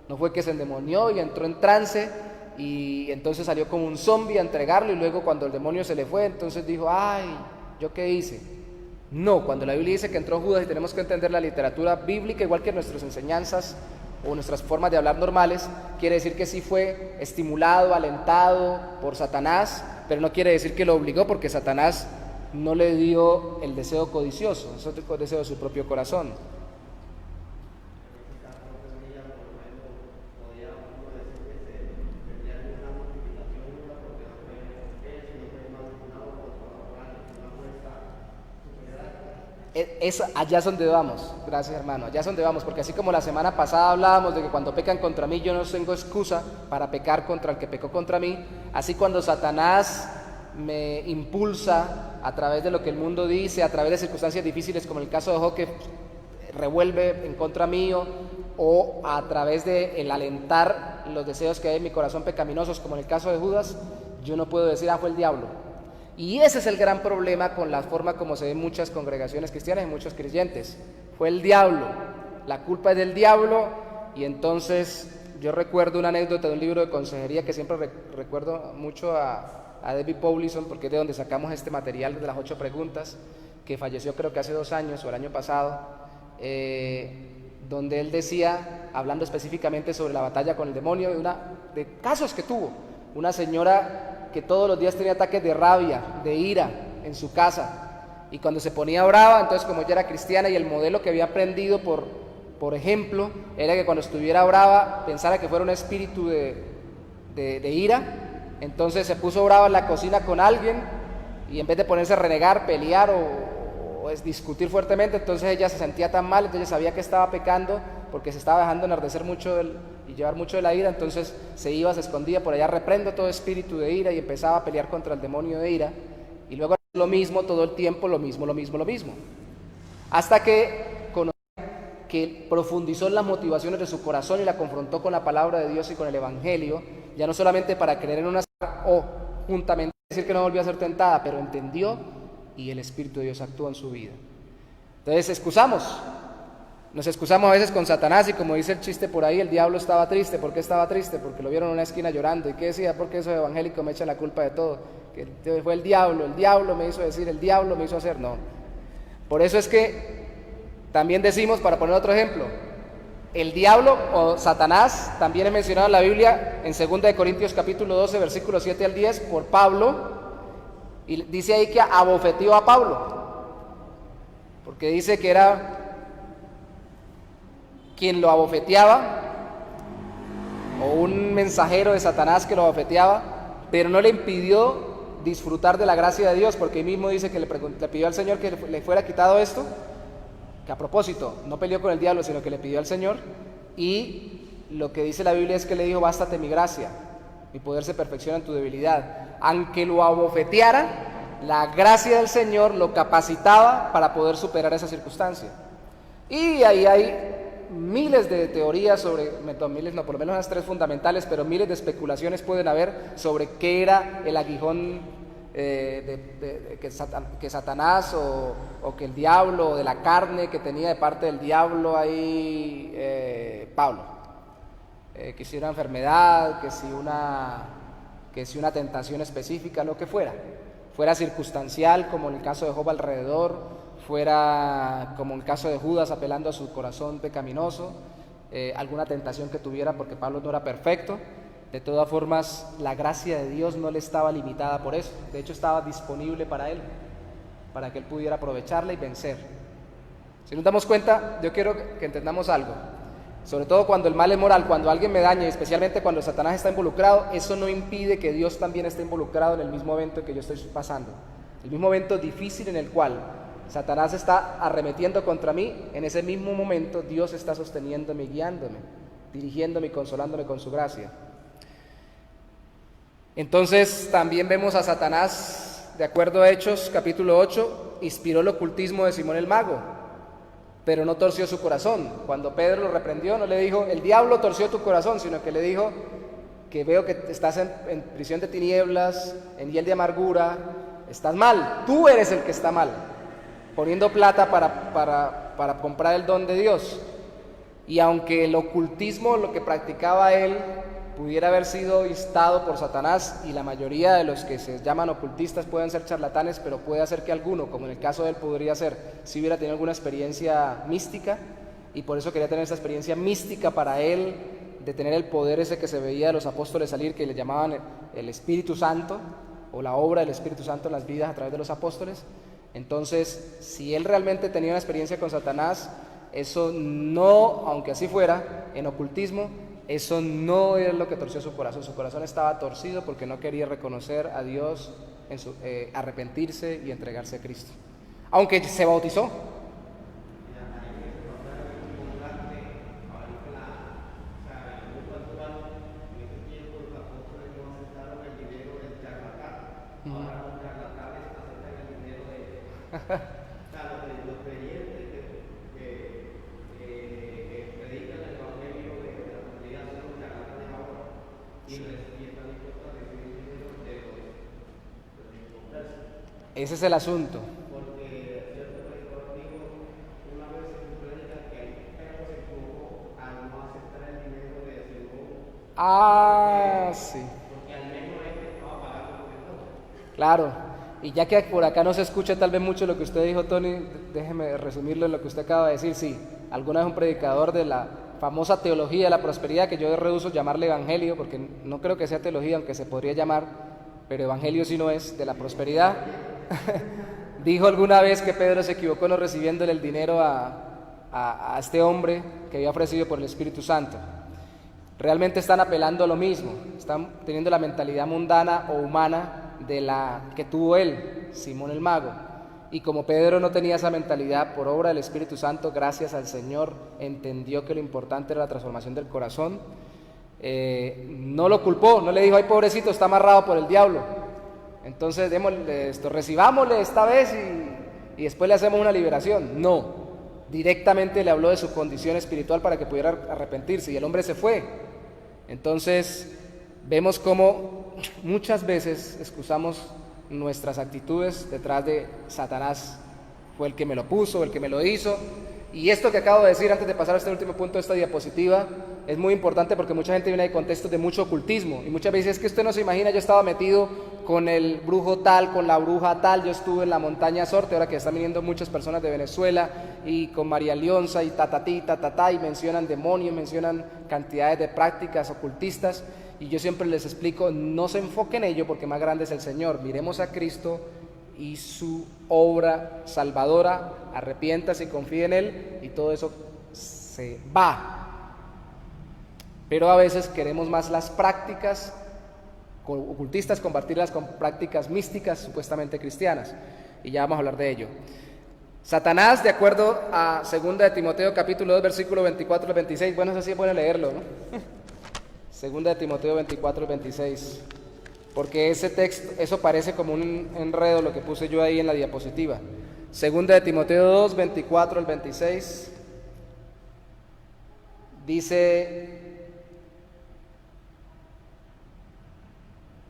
No fue que se endemonió y entró en trance y entonces salió como un zombie a entregarlo y luego cuando el demonio se le fue, entonces dijo, ay, ¿yo qué hice? No, cuando la Biblia dice que entró Judas y tenemos que entender la literatura bíblica igual que nuestras enseñanzas o nuestras formas de hablar normales, quiere decir que sí fue estimulado, alentado por Satanás, pero no quiere decir que lo obligó porque Satanás no le dio el deseo codicioso, es otro deseo de su propio corazón. Allá es donde vamos, gracias hermano, allá es donde vamos, porque así como la semana pasada hablábamos de que cuando pecan contra mí yo no tengo excusa para pecar contra el que pecó contra mí, así cuando Satanás me impulsa a través de lo que el mundo dice, a través de circunstancias difíciles como el caso de Job que revuelve en contra mío, o a través de el alentar los deseos que hay en mi corazón pecaminosos como en el caso de Judas, yo no puedo decir, fue el diablo. Y ese es el gran problema con la forma como se ven muchas congregaciones cristianas y muchos creyentes. Fue el diablo, la culpa es del diablo. Y entonces yo recuerdo una anécdota de un libro de consejería que siempre recuerdo mucho a David Powlison, porque es de donde sacamos este material de las 8 preguntas, que falleció creo que hace 2 años o el año pasado, donde él decía, hablando específicamente sobre la batalla con el demonio, de casos que tuvo, una señora que todos los días tenía ataques de rabia, de ira en su casa, y cuando se ponía brava, entonces como ella era cristiana y el modelo que había aprendido por ejemplo, era que cuando estuviera brava pensara que fuera un espíritu de ira, entonces se puso brava en la cocina con alguien y en vez de ponerse a renegar, pelear o discutir fuertemente, entonces ella se sentía tan mal, entonces sabía que estaba pecando porque se estaba dejando enardecer mucho y llevar mucho de la ira, entonces se iba, se escondía por allá, reprendo todo espíritu de ira y empezaba a pelear contra el demonio de ira y luego lo mismo todo el tiempo, lo mismo, hasta que conoció que profundizó en las motivaciones de su corazón y la confrontó con la palabra de Dios y con el Evangelio, ya no solamente para creer en una o juntamente decir que no volvió a ser tentada, pero entendió y el Espíritu de Dios actuó en su vida. Entonces nos excusamos a veces con Satanás y como dice el chiste por ahí, el diablo estaba triste. ¿Por qué estaba triste? Porque lo vieron en una esquina llorando. ¿Y qué decía? Porque esos evangélicos me echan la culpa de todo, que fue el diablo me hizo decir, el diablo me hizo hacer. No, por eso es que también decimos, para poner otro ejemplo, el diablo o Satanás también es mencionado en la Biblia en 2 Corintios capítulo 12 versículos 7 al 10 por Pablo, y dice ahí que abofeteó a Pablo porque dice que era quien lo abofeteaba o un mensajero de Satanás que lo abofeteaba, pero no le impidió disfrutar de la gracia de Dios, porque él mismo dice que le pidió al Señor que le fuera quitado esto, que a propósito no peleó con el diablo, sino que le pidió al Señor, y lo que dice la Biblia es que le dijo, bástate mi gracia, mi poder se perfecciona en tu debilidad. Aunque lo abofeteara, la gracia del Señor lo capacitaba para poder superar esa circunstancia. Y ahí hay miles de teorías sobre, miles no, por lo menos unas 3 fundamentales, pero miles de especulaciones pueden haber sobre qué era el aguijón que Satanás o que el diablo, o de la carne que tenía de parte del diablo ahí Pablo. Que si una enfermedad, que si una tentación específica, lo que fuera circunstancial, como en el caso de Job alrededor, fuera como en el caso de Judas apelando a su corazón pecaminoso, alguna tentación que tuviera, porque Pablo no era perfecto. De todas formas, la gracia de Dios no le estaba limitada por eso, de hecho estaba disponible para él, para que él pudiera aprovecharla y vencer. Si nos damos cuenta, yo quiero que entendamos algo, sobre todo cuando el mal es moral, cuando alguien me daña, y especialmente cuando Satanás está involucrado, eso no impide que Dios también esté involucrado en el mismo evento que yo estoy pasando, el mismo evento difícil en el cual Satanás está arremetiendo contra mí. En ese mismo momento Dios está sosteniéndome, guiándome, dirigiéndome y consolándome con su gracia. Entonces también vemos a Satanás, de acuerdo a Hechos capítulo 8, inspiró el ocultismo de Simón el Mago, pero no torció su corazón. Cuando Pedro lo reprendió, no le dijo, el diablo torció tu corazón, sino que le dijo, que veo que estás en prisión de tinieblas, en hiel de amargura, estás mal, tú eres el que está mal, poniendo plata para comprar el don de Dios. Y aunque el ocultismo, lo que practicaba él, pudiera haber sido instado por Satanás, y la mayoría de los que se llaman ocultistas pueden ser charlatanes, pero puede ser que alguno, como en el caso de él podría ser, si hubiera tenido alguna experiencia mística, y por eso quería tener esa experiencia mística para él, de tener el poder ese que se veía de los apóstoles salir, que le llamaban el Espíritu Santo, o la obra del Espíritu Santo en las vidas a través de los apóstoles. Entonces, si él realmente tenía una experiencia con Satanás, eso no, aunque así fuera, en ocultismo, eso no es lo que torció su corazón estaba torcido porque no quería reconocer a Dios, arrepentirse y entregarse a Cristo, aunque se bautizó. Ese es el asunto. Porque cierto predicador dijo una vez en su prédica que el perro se equivocó al no aceptar el dinero de ese nuevo. Sí. Porque al menos estaba pagando por el otro. Claro. Y ya que por acá no se escucha tal vez mucho lo que usted dijo, Tony, déjeme resumirlo en lo que usted acaba de decir. Sí, alguna vez un predicador de la famosa teología de la prosperidad, que yo rehuso llamarle evangelio, porque no creo que sea teología, aunque se podría llamar, pero evangelio sí no es, de la prosperidad, dijo alguna vez que Pedro se equivocó no recibiéndole el dinero a este hombre que había ofrecido por el Espíritu Santo. Realmente están apelando a lo mismo, están teniendo la mentalidad mundana o humana de la que tuvo él, Simón el Mago. Y como Pedro no tenía esa mentalidad, por obra del Espíritu Santo, gracias al Señor, entendió que lo importante era la transformación del corazón. No lo culpó, no le dijo, ay pobrecito, está amarrado por el diablo, entonces démosle esto, recibámosle esta vez y después le hacemos una liberación. No, directamente le habló de su condición espiritual para que pudiera arrepentirse, y el hombre se fue. Entonces vemos cómo muchas veces excusamos nuestras actitudes detrás de Satanás. Fue el que me lo puso, el que me lo hizo. Y esto que acabo de decir antes de pasar a este último punto de esta diapositiva es muy importante, porque mucha gente viene de contextos de mucho ocultismo, y muchas veces es que usted no se imagina, yo estaba metido con el brujo tal, con la bruja tal, yo estuve en la montaña Sorte, ahora que están viniendo muchas personas de Venezuela, y con María Leonza y tatatí, tatatá, y mencionan demonios, mencionan cantidades de prácticas ocultistas, y yo siempre les explico, no se enfoquen en ello, porque más grande es el Señor. Miremos a Cristo y su obra salvadora, arrepiéntase y confíe en Él, y todo eso se va. Pero a veces queremos más las prácticas ocultistas, compartirlas con prácticas místicas supuestamente cristianas, y ya vamos a hablar de ello. Satanás, de acuerdo a 2 de Timoteo capítulo 2 versículo 24 al 26, bueno, eso sí es bueno leerlo, ¿no? 2 de Timoteo 24 al 26, porque ese texto, eso parece como un enredo lo que puse yo ahí en la diapositiva. 2 de Timoteo 2, 24 al 26, Dice,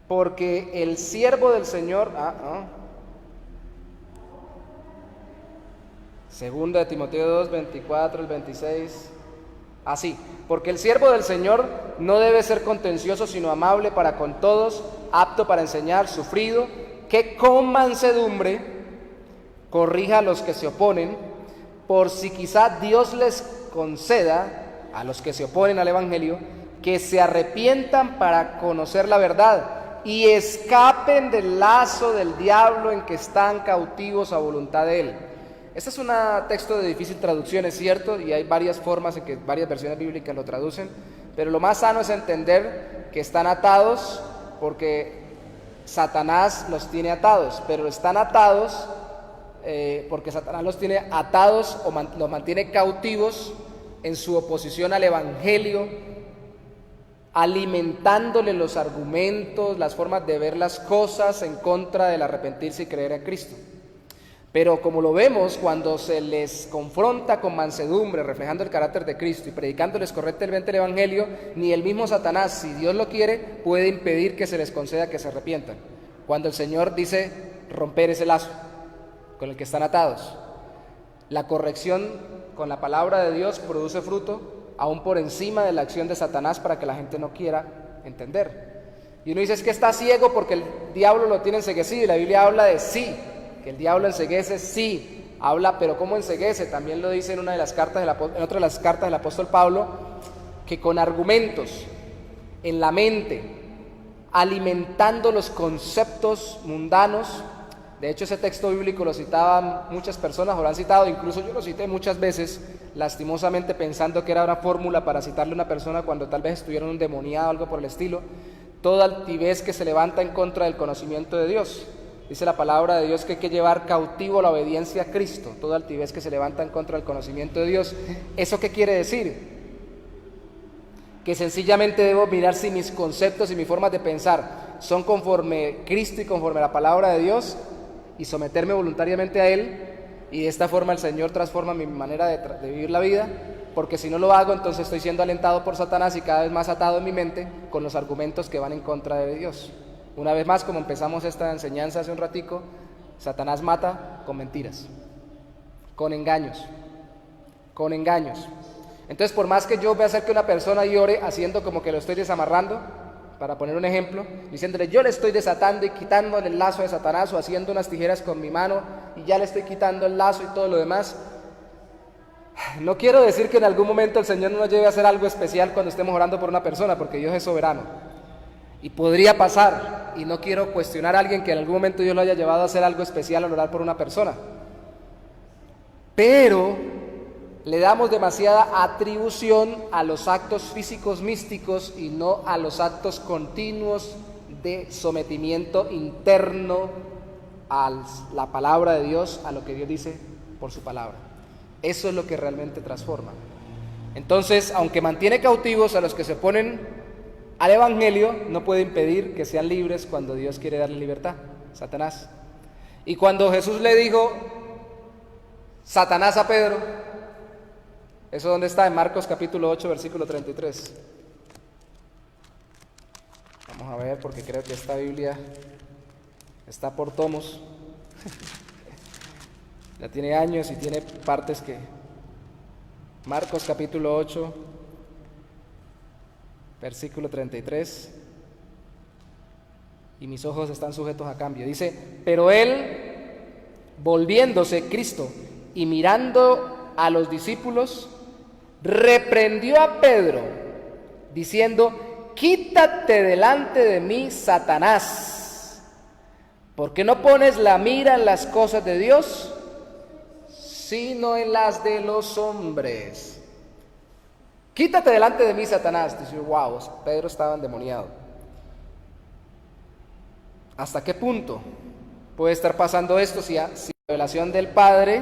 porque el siervo del Señor, Segunda de Timoteo 2, 24, el 26, así, porque el siervo del Señor no debe ser contencioso, sino amable para con todos, apto para enseñar, sufrido, que con mansedumbre corrija a los que se oponen, por si quizá Dios les conceda, a los que se oponen al Evangelio, que se arrepientan para conocer la verdad y escapen del lazo del diablo en que están cautivos a voluntad de él. Este es un texto de difícil traducción, es cierto, y hay varias formas en que varias versiones bíblicas lo traducen, pero lo más sano es entender que están atados porque Satanás los tiene atados, pero están atados porque Satanás los tiene atados o los mantiene cautivos en su oposición al Evangelio, alimentándole los argumentos, las formas de ver las cosas en contra del arrepentirse y creer a Cristo. Pero como lo vemos, cuando se les confronta con mansedumbre, reflejando el carácter de Cristo y predicándoles correctamente el Evangelio, ni el mismo Satanás, si Dios lo quiere, puede impedir que se les conceda que se arrepientan. Cuando el Señor dice romper ese lazo con el que están atados. La corrección con la palabra de Dios produce fruto, aún por encima de la acción de Satanás, para que la gente no quiera entender. Y uno dice, es que está ciego porque el diablo lo tiene enceguecido, y la Biblia habla de sí, que el diablo enceguece, sí, habla, pero ¿cómo enceguece? También lo dice en otra de las cartas del apóstol Pablo, que con argumentos en la mente, alimentando los conceptos mundanos. De hecho, ese texto bíblico lo citaban muchas personas, o lo han citado, incluso yo lo cité muchas veces, lastimosamente pensando que era una fórmula para citarle a una persona cuando tal vez estuvieron endemoniado o algo por el estilo. Toda altivez que se levanta en contra del conocimiento de Dios. Dice la palabra de Dios que hay que llevar cautivo la obediencia a Cristo, toda altivez que se levanta en contra del conocimiento de Dios. ¿Eso qué quiere decir? Que sencillamente debo mirar si mis conceptos y mis formas de pensar son conforme Cristo y conforme la palabra de Dios, y someterme voluntariamente a Él, y de esta forma el Señor transforma mi manera de vivir la vida, porque si no lo hago, entonces estoy siendo alentado por Satanás y cada vez más atado en mi mente con los argumentos que van en contra de Dios. Una vez más, como empezamos esta enseñanza hace un ratico, Satanás mata con mentiras, con engaños. Entonces, por más que yo vea hacer que una persona llore haciendo como que lo estoy desamarrando, para poner un ejemplo, diciéndole yo le estoy desatando y quitándole el lazo de Satanás, o haciendo unas tijeras con mi mano y ya le estoy quitando el lazo y todo lo demás, no quiero decir que en algún momento el Señor no nos lleve a hacer algo especial cuando estemos orando por una persona, porque Dios es soberano y podría pasar, y no quiero cuestionar a alguien que en algún momento Dios lo haya llevado a hacer algo especial al orar por una persona, pero le damos demasiada atribución a los actos físicos místicos y no a los actos continuos de sometimiento interno a la palabra de Dios, a lo que Dios dice por su palabra. Eso es lo que realmente transforma. Entonces, aunque mantiene cautivos a los que se oponen al Evangelio, no puede impedir que sean libres cuando Dios quiere darle libertad, Satanás. Y cuando Jesús le dijo Satanás a Pedro, ¿eso dónde está? En Marcos capítulo 8, versículo 33. Vamos a ver, porque creo que esta Biblia está por tomos. Ya tiene años y tiene partes que... Marcos capítulo 8, versículo 33. Y mis ojos están sujetos a cambio. Dice, pero él, volviéndose, Cristo, y mirando a los discípulos, reprendió a Pedro, diciendo, quítate delante de mí, Satanás, porque no pones la mira en las cosas de Dios, sino en las de los hombres. Quítate delante de mí, Satanás. Dice, wow, Pedro estaba endemoniado. ¿Hasta qué punto puede estar pasando esto si la revelación del Padre,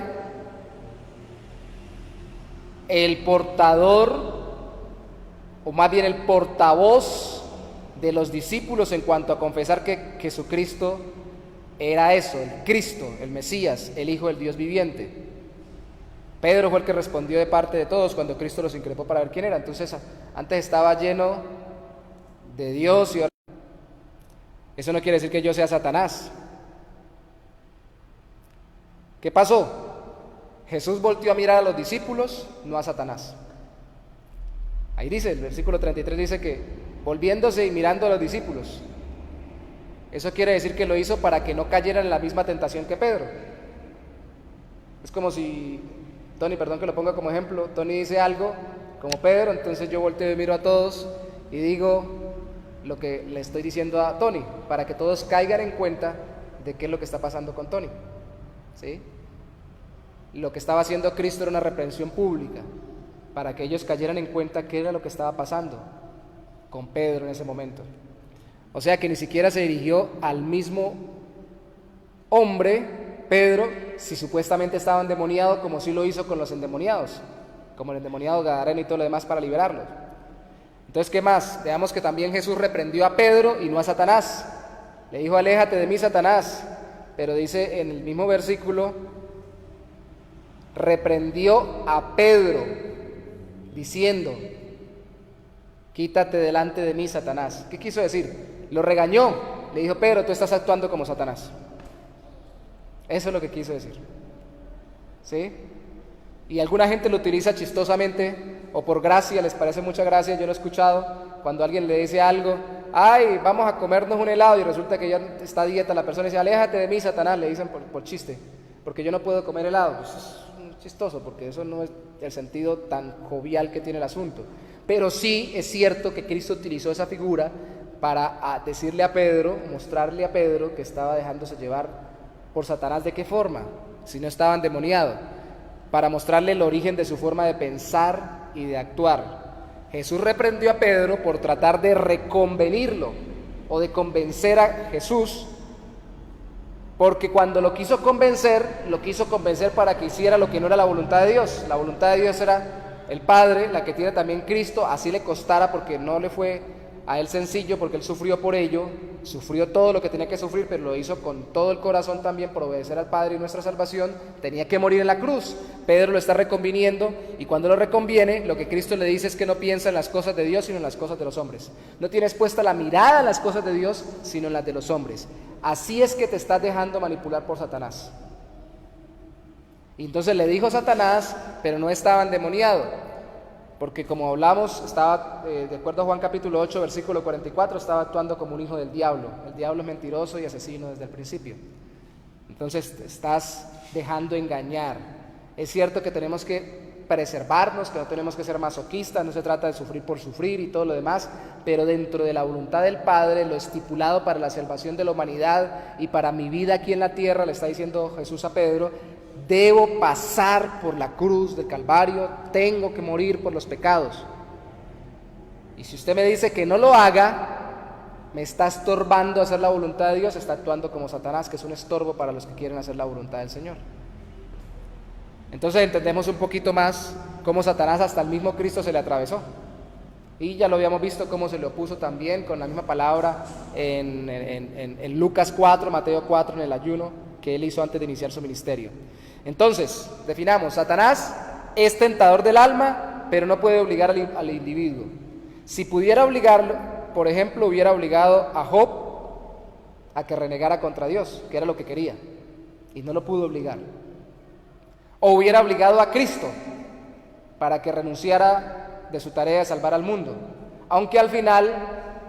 el portador, o más bien el portavoz de los discípulos en cuanto a confesar que Jesucristo era eso, el Cristo, el Mesías, el Hijo del Dios viviente? Pedro fue el que respondió de parte de todos cuando Cristo los increpó para ver quién era. Entonces, antes estaba lleno de Dios y ahora... Eso no quiere decir que yo sea Satanás. ¿Qué pasó? Jesús volteó a mirar a los discípulos, no a Satanás. Ahí dice, el versículo 33 dice que volviéndose y mirando a los discípulos. Eso quiere decir que lo hizo para que no cayeran en la misma tentación que Pedro. Es como si, Tony, perdón que lo ponga como ejemplo, Tony dice algo como Pedro, entonces yo volteo y miro a todos y digo lo que le estoy diciendo a Tony, para que todos caigan en cuenta de qué es lo que está pasando con Tony. ¿Sí? Lo que estaba haciendo Cristo era una reprensión pública, para que ellos cayeran en cuenta qué era lo que estaba pasando con Pedro en ese momento. O sea que ni siquiera se dirigió al mismo hombre, Pedro, si supuestamente estaba endemoniado, como sí lo hizo con los endemoniados, como el endemoniado Gadareno y todo lo demás para liberarlos. Entonces, ¿qué más? Veamos que también Jesús reprendió a Pedro y no a Satanás. Le dijo, aléjate de mí, Satanás. Pero dice en el mismo versículo, reprendió a Pedro, diciendo, quítate delante de mí, Satanás. ¿Qué quiso decir? Lo regañó. Le dijo, Pedro, tú estás actuando como Satanás. Eso es lo que quiso decir. ¿Sí? Y alguna gente lo utiliza chistosamente o por gracia, les parece mucha gracia. Yo lo he escuchado cuando alguien le dice algo, ay, vamos a comernos un helado, y resulta que ya está a dieta la persona y dice, aléjate de mí, Satanás, le dicen por chiste, porque yo no puedo comer helado. Pues es chistoso, porque eso no es el sentido tan jovial que tiene el asunto. Pero sí es cierto que Cristo utilizó esa figura para decirle a Pedro, mostrarle a Pedro que estaba dejándose llevar por Satanás. ¿De qué forma? Si no estaba endemoniado, para mostrarle el origen de su forma de pensar y de actuar. Jesús reprendió a Pedro por tratar de reconvenirlo o de convencer a Jesús, porque cuando lo quiso convencer para que hiciera lo que no era la voluntad de Dios. La voluntad de Dios era el Padre, la que tiene también Cristo, así le costara, porque no le fue a él sencillo, porque él sufrió por ello, sufrió todo lo que tenía que sufrir, pero lo hizo con todo el corazón también por obedecer al Padre y nuestra salvación. Tenía que morir en la cruz. Pedro lo está reconviniendo, y cuando lo reconviene, lo que Cristo le dice es que no piensa en las cosas de Dios, sino en las cosas de los hombres. No tienes puesta la mirada en las cosas de Dios, sino en las de los hombres. Así es que te estás dejando manipular por Satanás. Y entonces le dijo Satanás, pero no estaba endemoniado. Porque como hablamos, estaba, de acuerdo a Juan capítulo 8, versículo 44, estaba actuando como un hijo del diablo. El diablo es mentiroso y asesino desde el principio. Entonces te estás dejando engañar. Es cierto que tenemos que preservarnos, que no tenemos que ser masoquistas, no se trata de sufrir por sufrir y todo lo demás, pero dentro de la voluntad del Padre, lo estipulado para la salvación de la humanidad y para mi vida aquí en la tierra, le está diciendo Jesús a Pedro, debo pasar por la cruz del Calvario, tengo que morir por los pecados. Y si usted me dice que no lo haga, me está estorbando hacer la voluntad de Dios, está actuando como Satanás, que es un estorbo para los que quieren hacer la voluntad del Señor. Entonces entendemos un poquito más cómo Satanás hasta el mismo Cristo se le atravesó. Y ya lo habíamos visto cómo se le opuso también con la misma palabra en Lucas 4, Mateo 4, en el ayuno que él hizo antes de iniciar su ministerio. Entonces, definamos, Satanás es tentador del alma, pero no puede obligar al individuo. Si pudiera obligarlo, por ejemplo, hubiera obligado a Job a que renegara contra Dios, que era lo que quería, y no lo pudo obligar. O hubiera obligado a Cristo para que renunciara de su tarea de salvar al mundo. Aunque al final,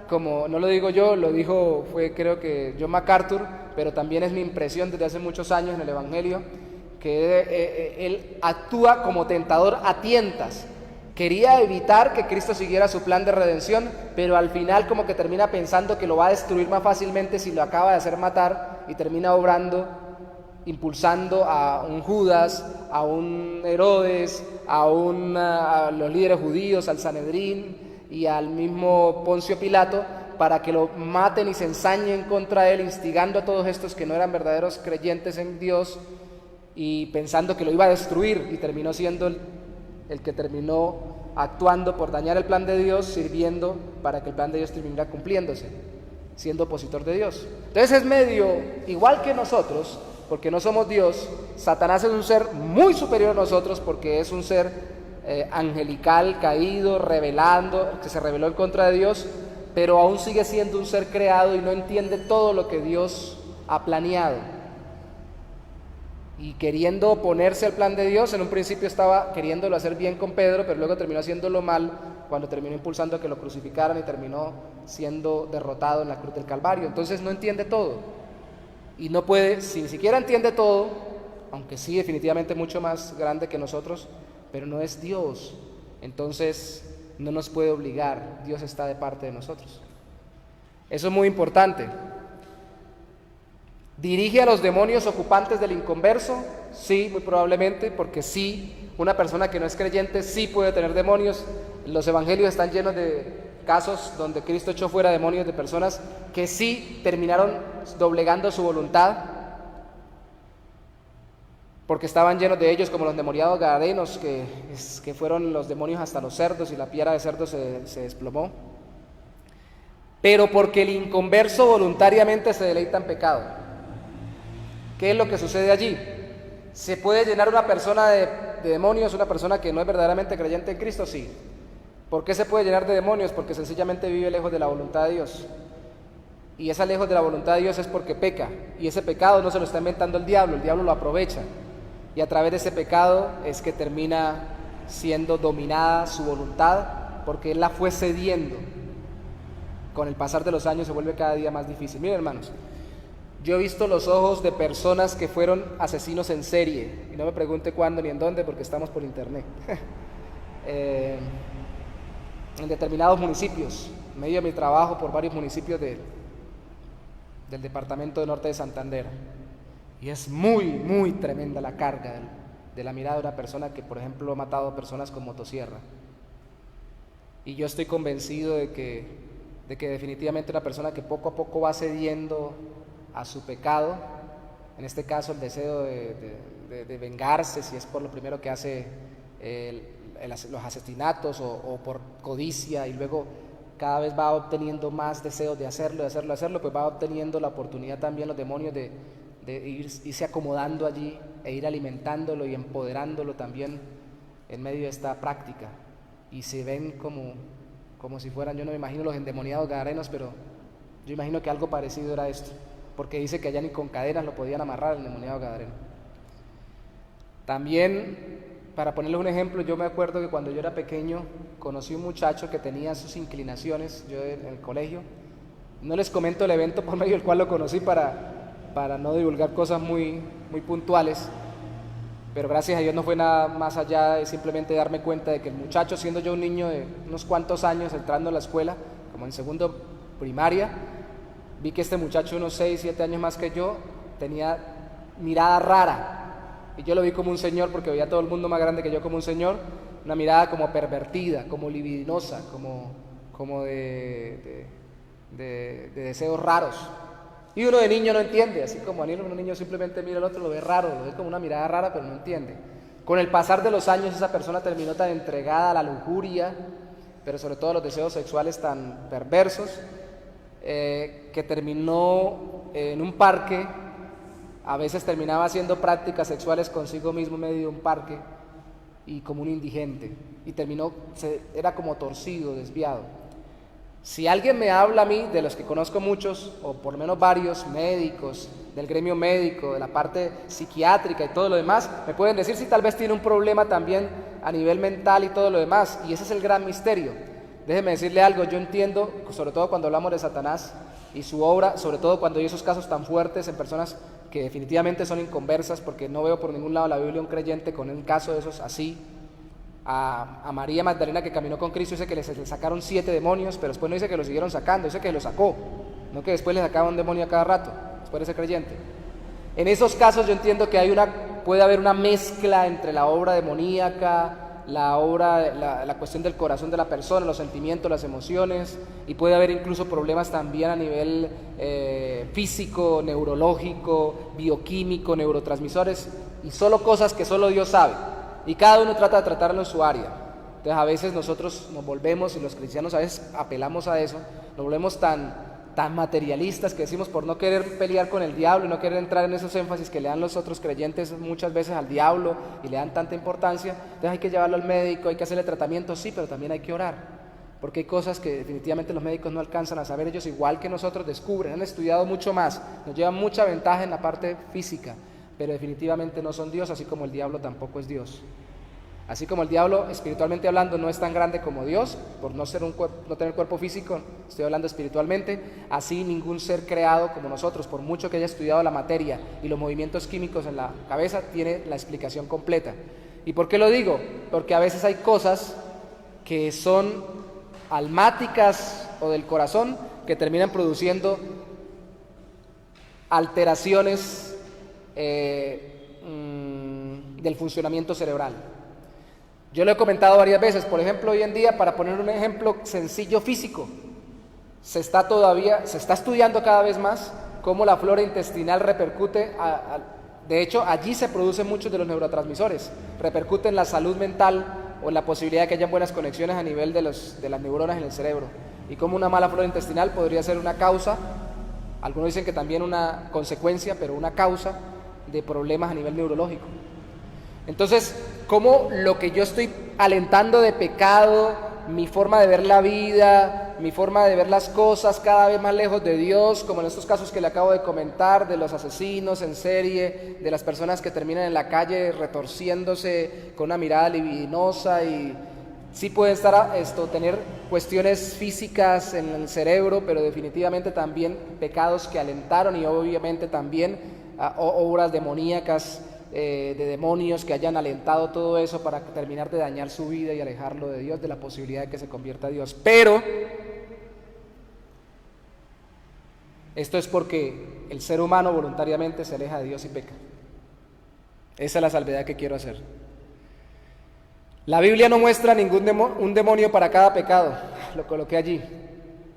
como no lo digo yo, lo dijo, fue creo que John MacArthur, pero también es mi impresión desde hace muchos años en el Evangelio, que él actúa como tentador a tientas. Quería evitar que Cristo siguiera su plan de redención, pero al final como que termina pensando que lo va a destruir más fácilmente si lo acaba de hacer matar, y termina obrando, impulsando a un Judas, a un Herodes, a los líderes judíos, al Sanedrín y al mismo Poncio Pilato, para que lo maten y se ensañen contra él, instigando a todos estos que no eran verdaderos creyentes en Dios, y pensando que lo iba a destruir, y terminó siendo el que terminó actuando por dañar el plan de Dios, sirviendo para que el plan de Dios terminara cumpliéndose, siendo opositor de Dios. Entonces es medio igual que nosotros, porque no somos Dios. Satanás es un ser muy superior a nosotros porque es un ser angelical, caído, que se rebeló en contra de Dios, pero aún sigue siendo un ser creado y no entiende todo lo que Dios ha planeado. Y queriendo oponerse al plan de Dios, en un principio estaba queriéndolo hacer bien con Pedro, pero luego terminó haciéndolo mal cuando terminó impulsando a que lo crucificaran y terminó siendo derrotado en la cruz del Calvario. Entonces no entiende todo y no puede, si ni siquiera entiende todo, aunque sí definitivamente mucho más grande que nosotros, pero no es Dios, entonces no nos puede obligar. Dios está de parte de nosotros. Eso es muy importante. ¿Dirige a los demonios ocupantes del inconverso? Sí, muy probablemente, porque sí, una persona que no es creyente sí puede tener demonios. Los evangelios están llenos de casos donde Cristo echó fuera demonios de personas que sí terminaron doblegando su voluntad, porque estaban llenos de ellos, como los endemoniados gadarenos, que fueron los demonios hasta los cerdos y la piara de cerdo se desplomó. Pero porque el inconverso voluntariamente se deleita en pecado. ¿Qué es lo que sucede allí? ¿Se puede llenar una persona de demonios, una persona que no es verdaderamente creyente en Cristo? Sí. ¿Por qué se puede llenar de demonios? Porque sencillamente vive lejos de la voluntad de Dios. Y esa lejos de la voluntad de Dios es porque peca. Y ese pecado no se lo está inventando el diablo lo aprovecha. Y a través de ese pecado es que termina siendo dominada su voluntad, porque él la fue cediendo. Con el pasar de los años se vuelve cada día más difícil. Miren, hermanos, yo he visto los ojos de personas que fueron asesinos en serie, y no me pregunte cuándo ni en dónde, porque estamos por internet, en determinados municipios, en medio de mi trabajo por varios municipios del departamento de norte de Santander, y es muy, muy tremenda la carga de la mirada de una persona que, por ejemplo, ha matado a personas con motosierra, y yo estoy convencido de que definitivamente una persona que poco a poco va cediendo a su pecado, en este caso el deseo de vengarse, si es por lo primero que hace los asesinatos o por codicia, y luego cada vez va obteniendo más deseos de hacerlo, pues va obteniendo la oportunidad también los demonios de irse acomodando allí e ir alimentándolo y empoderándolo también en medio de esta práctica, y se ven como si fueran, yo no me imagino los endemoniados gadarenos, pero yo imagino que algo parecido era esto, porque dice que allá ni con cadenas lo podían amarrar el endemoniado gadareno. También, para ponerles un ejemplo, yo me acuerdo que cuando yo era pequeño conocí un muchacho que tenía sus inclinaciones, yo en el colegio. No les comento el evento por medio del cual lo conocí para no divulgar cosas muy, muy puntuales, pero gracias a Dios no fue nada más allá de simplemente darme cuenta de que el muchacho, siendo yo un niño de unos cuantos años entrando a la escuela, como en segundo primaria, vi que este muchacho, unos 6, 7 años más que yo, tenía mirada rara, y yo lo vi como un señor, porque veía a todo el mundo más grande que yo como un señor, una mirada como pervertida, como libidinosa, como de deseos raros. Y uno de niño no entiende, así como un niño simplemente mira al otro, lo ve raro, lo ve como una mirada rara, pero no entiende. Con el pasar de los años esa persona terminó tan entregada a la lujuria, pero sobre todo a los deseos sexuales tan perversos, que terminó en un parque. A veces terminaba haciendo prácticas sexuales consigo mismo en medio de un parque y como un indigente, y era como torcido, desviado. Si alguien me habla a mí, de los que conozco muchos, o por lo menos varios médicos, del gremio médico, de la parte psiquiátrica y todo lo demás, me pueden decir si tal vez tiene un problema también a nivel mental y todo lo demás, y ese es el gran misterio. Déjeme decirle algo, yo entiendo, sobre todo cuando hablamos de Satanás y su obra, sobre todo cuando hay esos casos tan fuertes en personas que definitivamente son inconversas, porque no veo por ningún lado en la Biblia un creyente con un caso de esos así. A María Magdalena, que caminó con Cristo, dice que le sacaron 7 demonios, pero después no dice que lo siguieron sacando, dice que lo sacó, no que después le sacaba un demonio a cada rato, después de ser creyente. En esos casos yo entiendo que puede haber una mezcla entre la obra demoníaca, la cuestión del corazón de la persona, los sentimientos, las emociones, y puede haber incluso problemas también a nivel físico, neurológico, bioquímico, neurotransmisores, y solo cosas que solo Dios sabe, y cada uno trata de tratarlo en su área. Entonces a veces nosotros nos volvemos, y los cristianos a veces apelamos a eso, nos volvemos tan tan materialistas que decimos por no querer pelear con el diablo y no querer entrar en esos énfasis que le dan los otros creyentes muchas veces al diablo y le dan tanta importancia, entonces hay que llevarlo al médico, hay que hacerle tratamiento, sí, pero también hay que orar, porque hay cosas que definitivamente los médicos no alcanzan a saber, ellos igual que nosotros descubren, han estudiado mucho más, nos llevan mucha ventaja en la parte física, pero definitivamente no son Dios, así como el diablo tampoco es Dios. Así como el diablo, espiritualmente hablando, no es tan grande como Dios, por no tener cuerpo físico, estoy hablando espiritualmente, así ningún ser creado como nosotros, por mucho que haya estudiado la materia y los movimientos químicos en la cabeza, tiene la explicación completa. ¿Y por qué lo digo? Porque a veces hay cosas que son almáticas o del corazón que terminan produciendo alteraciones del funcionamiento cerebral. Yo lo he comentado varias veces, por ejemplo, hoy en día, para poner un ejemplo sencillo físico, se está estudiando cada vez más cómo la flora intestinal repercute, de hecho, allí se producen muchos de los neurotransmisores, repercute en la salud mental o en la posibilidad de que haya buenas conexiones a nivel de las neuronas en el cerebro, y cómo una mala flora intestinal podría ser una causa, algunos dicen que también una consecuencia, pero una causa de problemas a nivel neurológico. Entonces, ¿cómo lo que yo estoy alentando de pecado, mi forma de ver la vida, mi forma de ver las cosas cada vez más lejos de Dios, como en estos casos que le acabo de comentar, de los asesinos en serie, de las personas que terminan en la calle retorciéndose con una mirada libidinosa y sí pueden tener cuestiones físicas en el cerebro, pero definitivamente también pecados que alentaron y obviamente también obras demoníacas, de demonios que hayan alentado todo eso para terminar de dañar su vida y alejarlo de Dios, de la posibilidad de que se convierta a Dios. Pero esto es porque el ser humano voluntariamente se aleja de Dios y peca. Esa es la salvedad que quiero hacer. La Biblia no muestra un demonio para cada pecado, lo coloqué allí.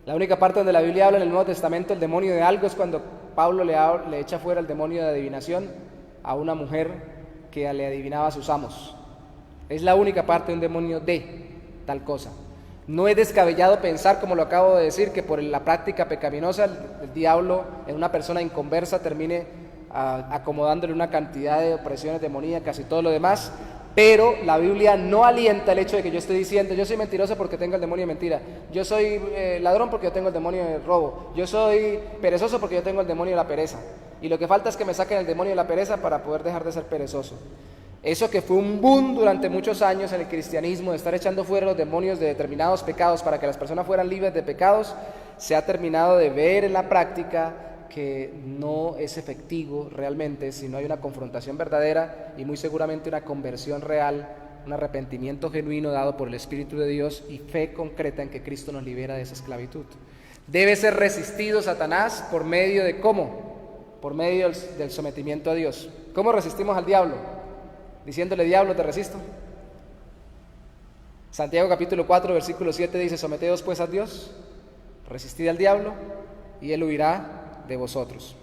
La única parte donde la Biblia habla en el Nuevo Testamento el demonio de algo es cuando Pablo le echa fuera el demonio de adivinación a una mujer que le adivinaba a sus amos. Es la única parte de un demonio de tal cosa. No es descabellado pensar, como lo acabo de decir, que por la práctica pecaminosa el diablo en una persona inconversa termine acomodándole una cantidad de opresiones demoníacas y todo lo demás, pero la Biblia no alienta el hecho de que yo esté diciendo yo soy mentiroso porque tengo el demonio de mentira, yo soy ladrón porque yo tengo el demonio de robo, yo soy perezoso porque yo tengo el demonio de la pereza, y lo que falta es que me saquen el demonio de la pereza para poder dejar de ser perezoso. Eso que fue un boom durante muchos años en el cristianismo, de estar echando fuera los demonios de determinados pecados para que las personas fueran libres de pecados, se ha terminado de ver en la práctica que no es efectivo realmente si no hay una confrontación verdadera y muy seguramente una conversión real, un arrepentimiento genuino dado por el Espíritu de Dios y fe concreta en que Cristo nos libera de esa esclavitud. Debe ser resistido Satanás por medio de ¿cómo? Por medio del sometimiento a Dios. ¿Cómo resistimos al diablo? Diciéndole, diablo, te resisto. Santiago capítulo 4, versículo 7 dice, someteos pues a Dios, resistid al diablo y él huirá de vosotros.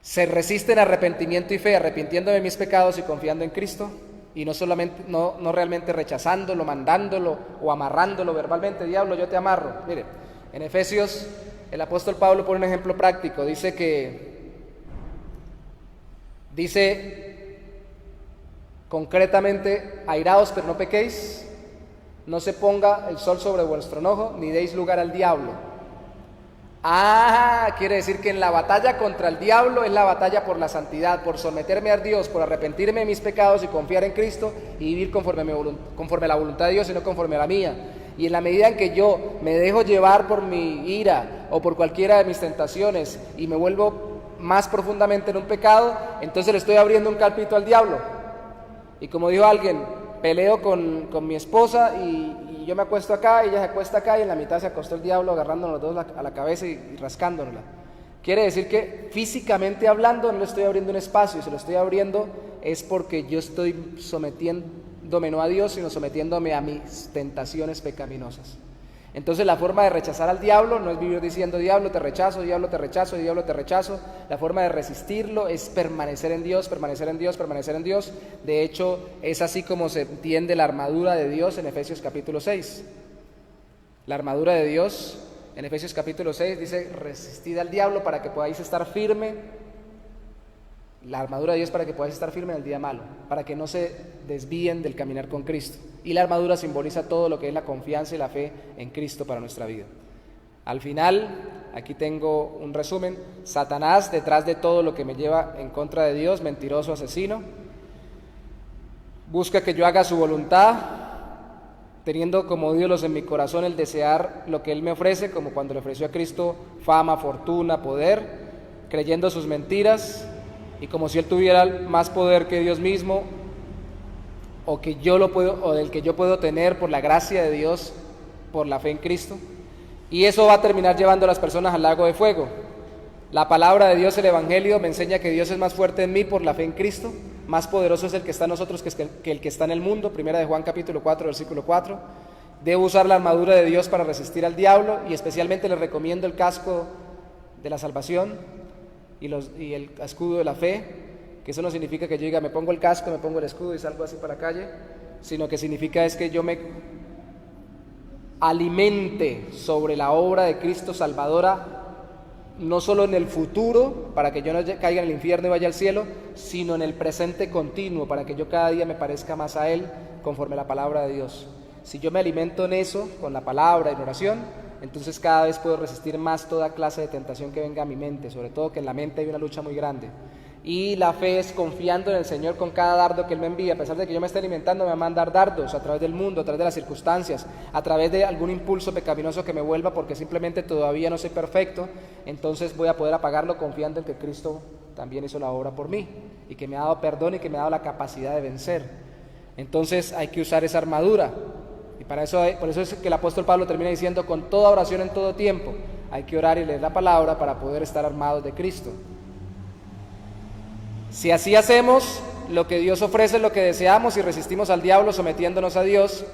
Se resiste en arrepentimiento y fe, arrepintiéndome de mis pecados y confiando en Cristo, y no realmente rechazándolo, mandándolo o amarrándolo verbalmente, diablo, yo te amarro. Mire, en Efesios el apóstol Pablo pone un ejemplo práctico, dice concretamente, airaos pero no pequéis, no se ponga el sol sobre vuestro enojo, ni deis lugar al diablo. Quiere decir que en la batalla contra el diablo es la batalla por la santidad, por someterme a Dios, por arrepentirme de mis pecados y confiar en Cristo y vivir conforme a la voluntad de Dios y no conforme a la mía. Y en la medida en que yo me dejo llevar por mi ira o por cualquiera de mis tentaciones y me vuelvo más profundamente en un pecado, entonces le estoy abriendo un campito al diablo. Y como dijo alguien, peleo con mi esposa y yo me acuesto acá, ella se acuesta acá y en la mitad se acostó el diablo agarrándonos los dos a la cabeza y rascándonosla. Quiere decir que físicamente hablando no le estoy abriendo un espacio, y si lo estoy abriendo es porque yo estoy sometiéndome no a Dios, sino sometiéndome a mis tentaciones pecaminosas. Entonces la forma de rechazar al diablo no es vivir diciendo diablo te rechazo, diablo te rechazo, diablo te rechazo. La forma de resistirlo es permanecer en Dios, permanecer en Dios, permanecer en Dios. De hecho, es así como se entiende la armadura de Dios en Efesios capítulo 6. La armadura de Dios en Efesios capítulo 6 dice: resistid al diablo para que podáis estar firme. La armadura de Dios para que podáis estar firme en el día malo, para que no se desvíen del caminar con Cristo. Y la armadura simboliza todo lo que es la confianza y la fe en Cristo para nuestra vida. Al final, aquí tengo un resumen: Satanás, detrás de todo lo que me lleva en contra de Dios, mentiroso, asesino, busca que yo haga su voluntad, teniendo como ídolos en mi corazón el desear lo que Él me ofrece, como cuando le ofreció a Cristo fama, fortuna, poder, creyendo sus mentiras, y como si Él tuviera más poder que Dios mismo, o del que yo puedo tener por la gracia de Dios, por la fe en Cristo. Y eso va a terminar llevando a las personas al lago de fuego. La palabra de Dios, el Evangelio, me enseña que Dios es más fuerte en mí por la fe en Cristo. Más poderoso es el que está en nosotros que el que está en el mundo. Primera de Juan capítulo 4, versículo 4. Debo usar la armadura de Dios para resistir al diablo, y especialmente les recomiendo el casco de la salvación y el escudo de la fe, que eso no significa que yo diga: me pongo el casco, me pongo el escudo y salgo así para la calle, sino que significa es que yo me alimente sobre la obra de Cristo salvadora, no solo en el futuro, para que yo no caiga en el infierno y vaya al cielo, sino en el presente continuo, para que yo cada día me parezca más a Él conforme a la palabra de Dios. Si yo me alimento en eso, con la palabra y en oración, entonces cada vez puedo resistir más toda clase de tentación que venga a mi mente, sobre todo que en la mente hay una lucha muy grande. Y la fe es confiando en el Señor con cada dardo que Él me envía. A pesar de que yo me esté alimentando, me va a mandar dardos a través del mundo, a través de las circunstancias, a través de algún impulso pecaminoso que me vuelva porque simplemente todavía no soy perfecto. Entonces voy a poder apagarlo confiando en que Cristo también hizo la obra por mí, y que me ha dado perdón y que me ha dado la capacidad de vencer. Entonces hay que usar esa armadura. Y por eso es que el apóstol Pablo termina diciendo: con toda oración en todo tiempo. Hay que orar y leer la palabra para poder estar armados de Cristo. Si así hacemos lo que Dios ofrece, lo que deseamos, y resistimos al diablo sometiéndonos a Dios,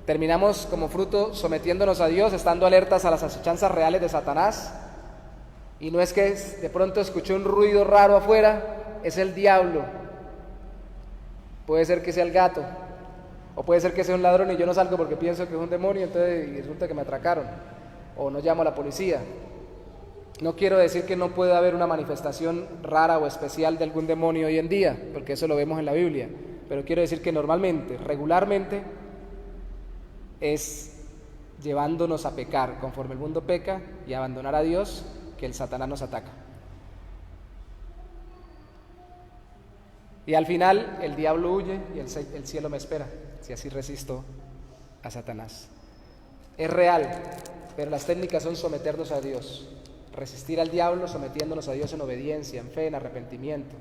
terminamos como fruto sometiéndonos a Dios, estando alertas a las acechanzas reales de Satanás. Y no es que de pronto escuché un ruido raro afuera, es el diablo. Puede ser que sea el gato, o puede ser que sea un ladrón y yo no salgo porque pienso que es un demonio, entonces y resulta que me atracaron, o no llamo a la policía. No quiero decir que no pueda haber una manifestación rara o especial de algún demonio hoy en día, porque eso lo vemos en la Biblia, pero quiero decir que normalmente, regularmente, es llevándonos a pecar conforme el mundo peca y a abandonar a Dios, que el Satanás nos ataca. Y al final el diablo huye y el cielo me espera, si así resisto a Satanás. Es real, pero las técnicas son someternos a Dios. Resistir al diablo sometiéndonos a Dios en obediencia, en fe, en arrepentimiento.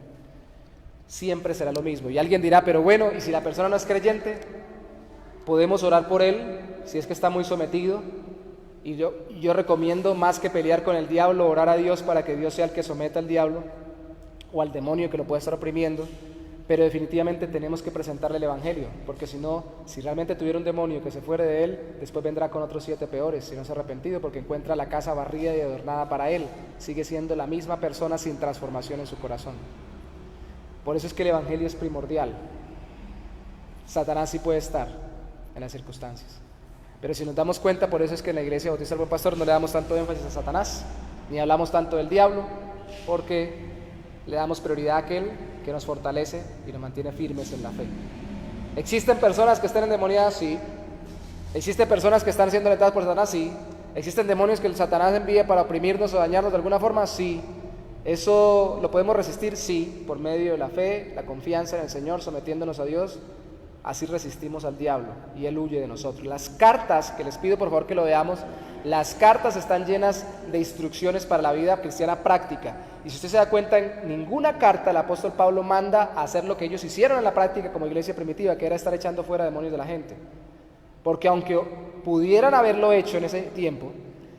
Siempre será lo mismo. Y alguien dirá: pero bueno, ¿y si la persona no es creyente? Podemos orar por él, si es que está muy sometido. Y yo recomiendo, más que pelear con el diablo, orar a Dios para que Dios sea el que someta al diablo o al demonio que lo puede estar oprimiendo. Pero definitivamente tenemos que presentarle el Evangelio, porque si no, si realmente tuviera un demonio que se fuere de él, después vendrá con otros 7 peores, si no se ha arrepentido, porque encuentra la casa barrida y adornada para él. Sigue siendo la misma persona sin transformación en su corazón. Por eso es que el Evangelio es primordial. Satanás sí puede estar en las circunstancias, pero si nos damos cuenta, por eso es que en la Iglesia Bautista del Buen Pastor no le damos tanto énfasis a Satanás, ni hablamos tanto del diablo, porque le damos prioridad a aquel que nos fortalece y nos mantiene firmes en la fe. ¿Existen personas que están endemoniadas? Sí. ¿Existen personas que están siendo alentadas por Satanás? Sí. ¿Existen demonios que el Satanás envía para oprimirnos o dañarnos de alguna forma? Sí. ¿Eso lo podemos resistir? Sí, por medio de la fe, la confianza en el Señor, sometiéndonos a Dios. Así resistimos al diablo y él huye de nosotros. Las cartas, que les pido por favor que lo veamos, las cartas están llenas de instrucciones para la vida cristiana práctica. Y si usted se da cuenta, en ninguna carta el apóstol Pablo manda a hacer lo que ellos hicieron en la práctica como iglesia primitiva, que era estar echando fuera demonios de la gente. Porque aunque pudieran haberlo hecho en ese tiempo,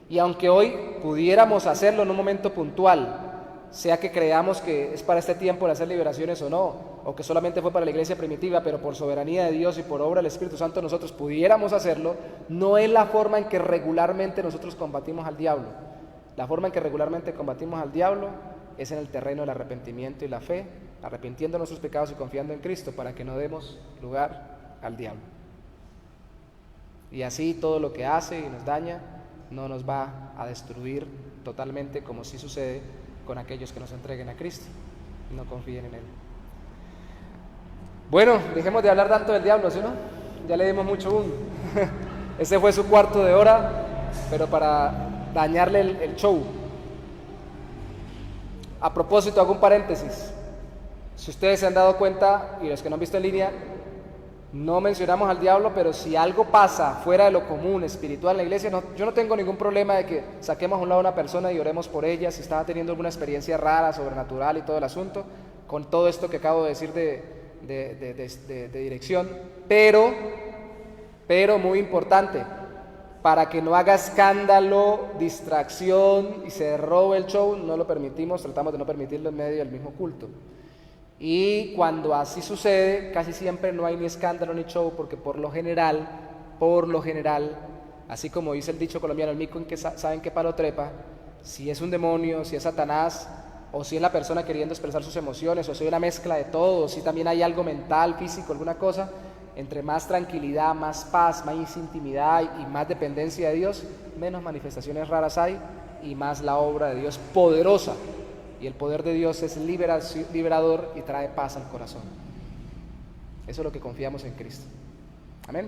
y aunque hoy pudiéramos hacerlo en un momento puntual, sea que creamos que es para este tiempo de hacer liberaciones o no, o que solamente fue para la iglesia primitiva, pero por soberanía de Dios y por obra del Espíritu Santo nosotros pudiéramos hacerlo, no es la forma en que regularmente nosotros combatimos al diablo. La forma en que regularmente combatimos al diablo es en el terreno del arrepentimiento y la fe, arrepintiendo nuestros pecados y confiando en Cristo para que no demos lugar al diablo. Y así todo lo que hace y nos daña no nos va a destruir totalmente, como sí sucede con aquellos que nos entreguen a Cristo, no confíen en Él. Bueno, dejemos de hablar tanto del diablo, ¿sí no? Ya le dimos mucho boom. Ese fue su cuarto de hora, pero para dañarle el show. A propósito, hago un paréntesis. Si ustedes se han dado cuenta, y los que no han visto en línea, no mencionamos al diablo, pero si algo pasa fuera de lo común, espiritual en la iglesia, yo no tengo ningún problema de que saquemos a un lado a una persona y oremos por ella, si estaba teniendo alguna experiencia rara, sobrenatural y todo el asunto, con todo esto que acabo de decir de dirección, pero muy importante, para que no haga escándalo, distracción y se robe el show, no lo permitimos, tratamos de no permitirlo en medio del mismo culto. Y cuando así sucede, casi siempre no hay ni escándalo ni show, porque por lo general, así como dice el dicho colombiano, el mico en que saben qué palo trepa, si es un demonio, si es Satanás, o si es la persona queriendo expresar sus emociones, o si hay una mezcla de todo, o si también hay algo mental, físico, alguna cosa, entre más tranquilidad, más paz, más intimidad y más dependencia de Dios, menos manifestaciones raras hay y más la obra de Dios poderosa. Y el poder de Dios es liberador y trae paz al corazón. Eso es lo que confiamos en Cristo. Amén.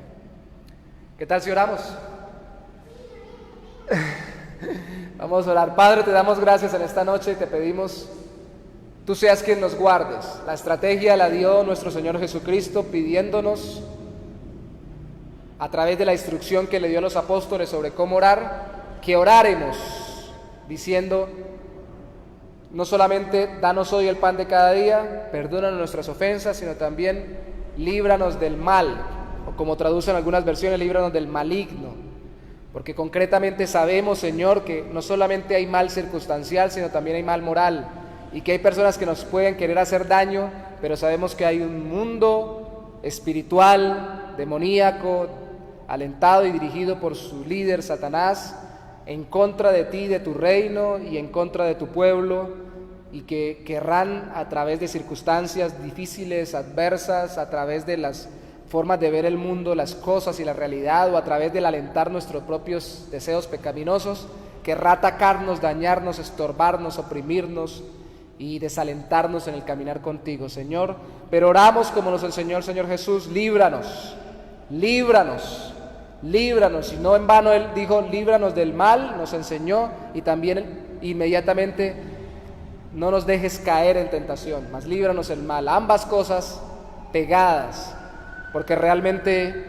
¿Qué tal si oramos? Vamos a orar. Padre, te damos gracias en esta noche y te pedimos, tú seas quien nos guardes. La estrategia la dio nuestro Señor Jesucristo pidiéndonos, a través de la instrucción que le dio a los apóstoles sobre cómo orar, que oráremos, diciendo: no solamente danos hoy el pan de cada día, perdónanos nuestras ofensas, sino también líbranos del mal, o como traducen algunas versiones, líbranos del maligno, porque concretamente sabemos, Señor, que no solamente hay mal circunstancial, sino también hay mal moral, y que hay personas que nos pueden querer hacer daño, pero sabemos que hay un mundo espiritual, demoníaco, alentado y dirigido por su líder Satanás, en contra de ti, de tu reino y en contra de tu pueblo, y que querrán, a través de circunstancias difíciles, adversas, a través de las formas de ver el mundo, las cosas y la realidad, o a través del alentar nuestros propios deseos pecaminosos, querrá atacarnos, dañarnos, estorbarnos, oprimirnos y desalentarnos en el caminar contigo, Señor. Pero oramos como nos enseñó el Señor Jesús: líbranos, líbranos, líbranos. Y no en vano Él dijo: líbranos del mal, nos enseñó, y también inmediatamente: no nos dejes caer en tentación, mas líbranos del mal. Ambas cosas pegadas, porque realmente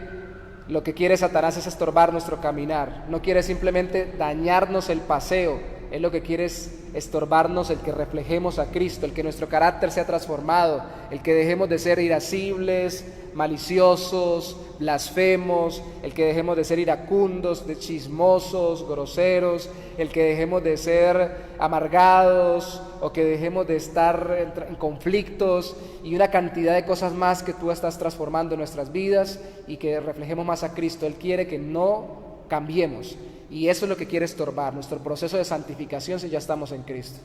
lo que quiere Satanás es estorbar nuestro caminar. No quiere simplemente dañarnos el paseo, Él lo que quiere es estorbarnos el que reflejemos a Cristo, el que nuestro carácter sea transformado, el que dejemos de ser irascibles, maliciosos, blasfemos, el que dejemos de ser iracundos, de chismosos, groseros, el que dejemos de ser amargados, o que dejemos de estar en conflictos y una cantidad de cosas más que tú estás transformando en nuestras vidas, y que reflejemos más a Cristo. Él quiere que no cambiemos, y eso es lo que quiere estorbar nuestro proceso de santificación si ya estamos en Cristo.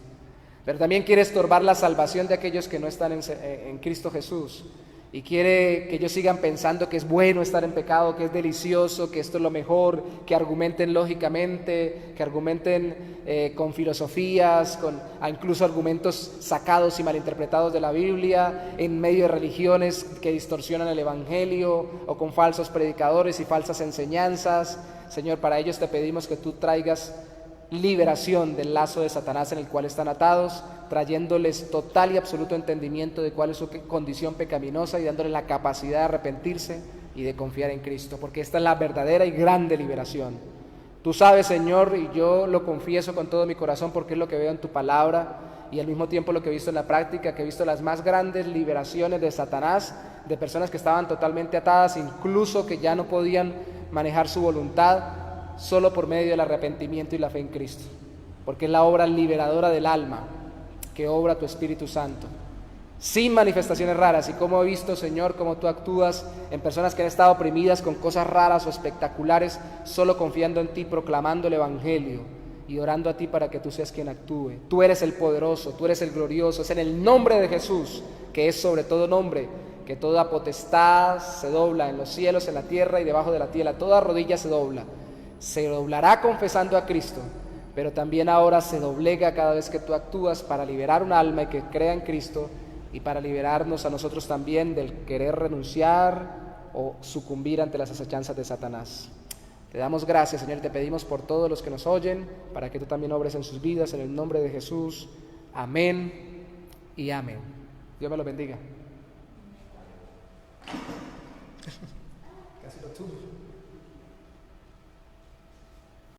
Pero también quiere estorbar la salvación de aquellos que no están en Cristo Jesús, y quiere que ellos sigan pensando que es bueno estar en pecado, que es delicioso, que esto es lo mejor, que argumenten lógicamente, que argumenten con filosofías, incluso argumentos sacados y malinterpretados de la Biblia, en medio de religiones que distorsionan el Evangelio, o con falsos predicadores y falsas enseñanzas. Señor, para ellos te pedimos que tú traigas liberación del lazo de Satanás en el cual están atados, trayéndoles total y absoluto entendimiento de cuál es su condición pecaminosa y dándoles la capacidad de arrepentirse y de confiar en Cristo, porque esta es la verdadera y grande liberación. Tú sabes, Señor, y yo lo confieso con todo mi corazón, porque es lo que veo en tu palabra y al mismo tiempo lo que he visto en la práctica, que he visto las más grandes liberaciones de Satanás, de personas que estaban totalmente atadas, incluso que ya no podían manejar su voluntad, solo por medio del arrepentimiento y la fe en Cristo, porque es la obra liberadora del alma que obra tu Espíritu Santo, sin manifestaciones raras. Y como he visto, Señor, cómo tú actúas en personas que han estado oprimidas con cosas raras o espectaculares, solo confiando en ti, proclamando el Evangelio y orando a ti para que tú seas quien actúe. Tú eres el poderoso, tú eres el glorioso. Es en el nombre de Jesús, que es sobre todo nombre, que toda potestad se dobla en los cielos, en la tierra y debajo de la tierra. Toda rodilla se dobla. se doblará confesando a Cristo, pero también ahora se doblega cada vez que tú actúas para liberar un alma y que crea en Cristo y para liberarnos a nosotros también del querer renunciar o sucumbir ante las acechanzas de Satanás. Te damos gracias, Señor, y te pedimos por todos los que nos oyen, para que tú también obres en sus vidas, en el nombre de Jesús. Amén y amén. Dios me los bendiga. Casi lo tuyo.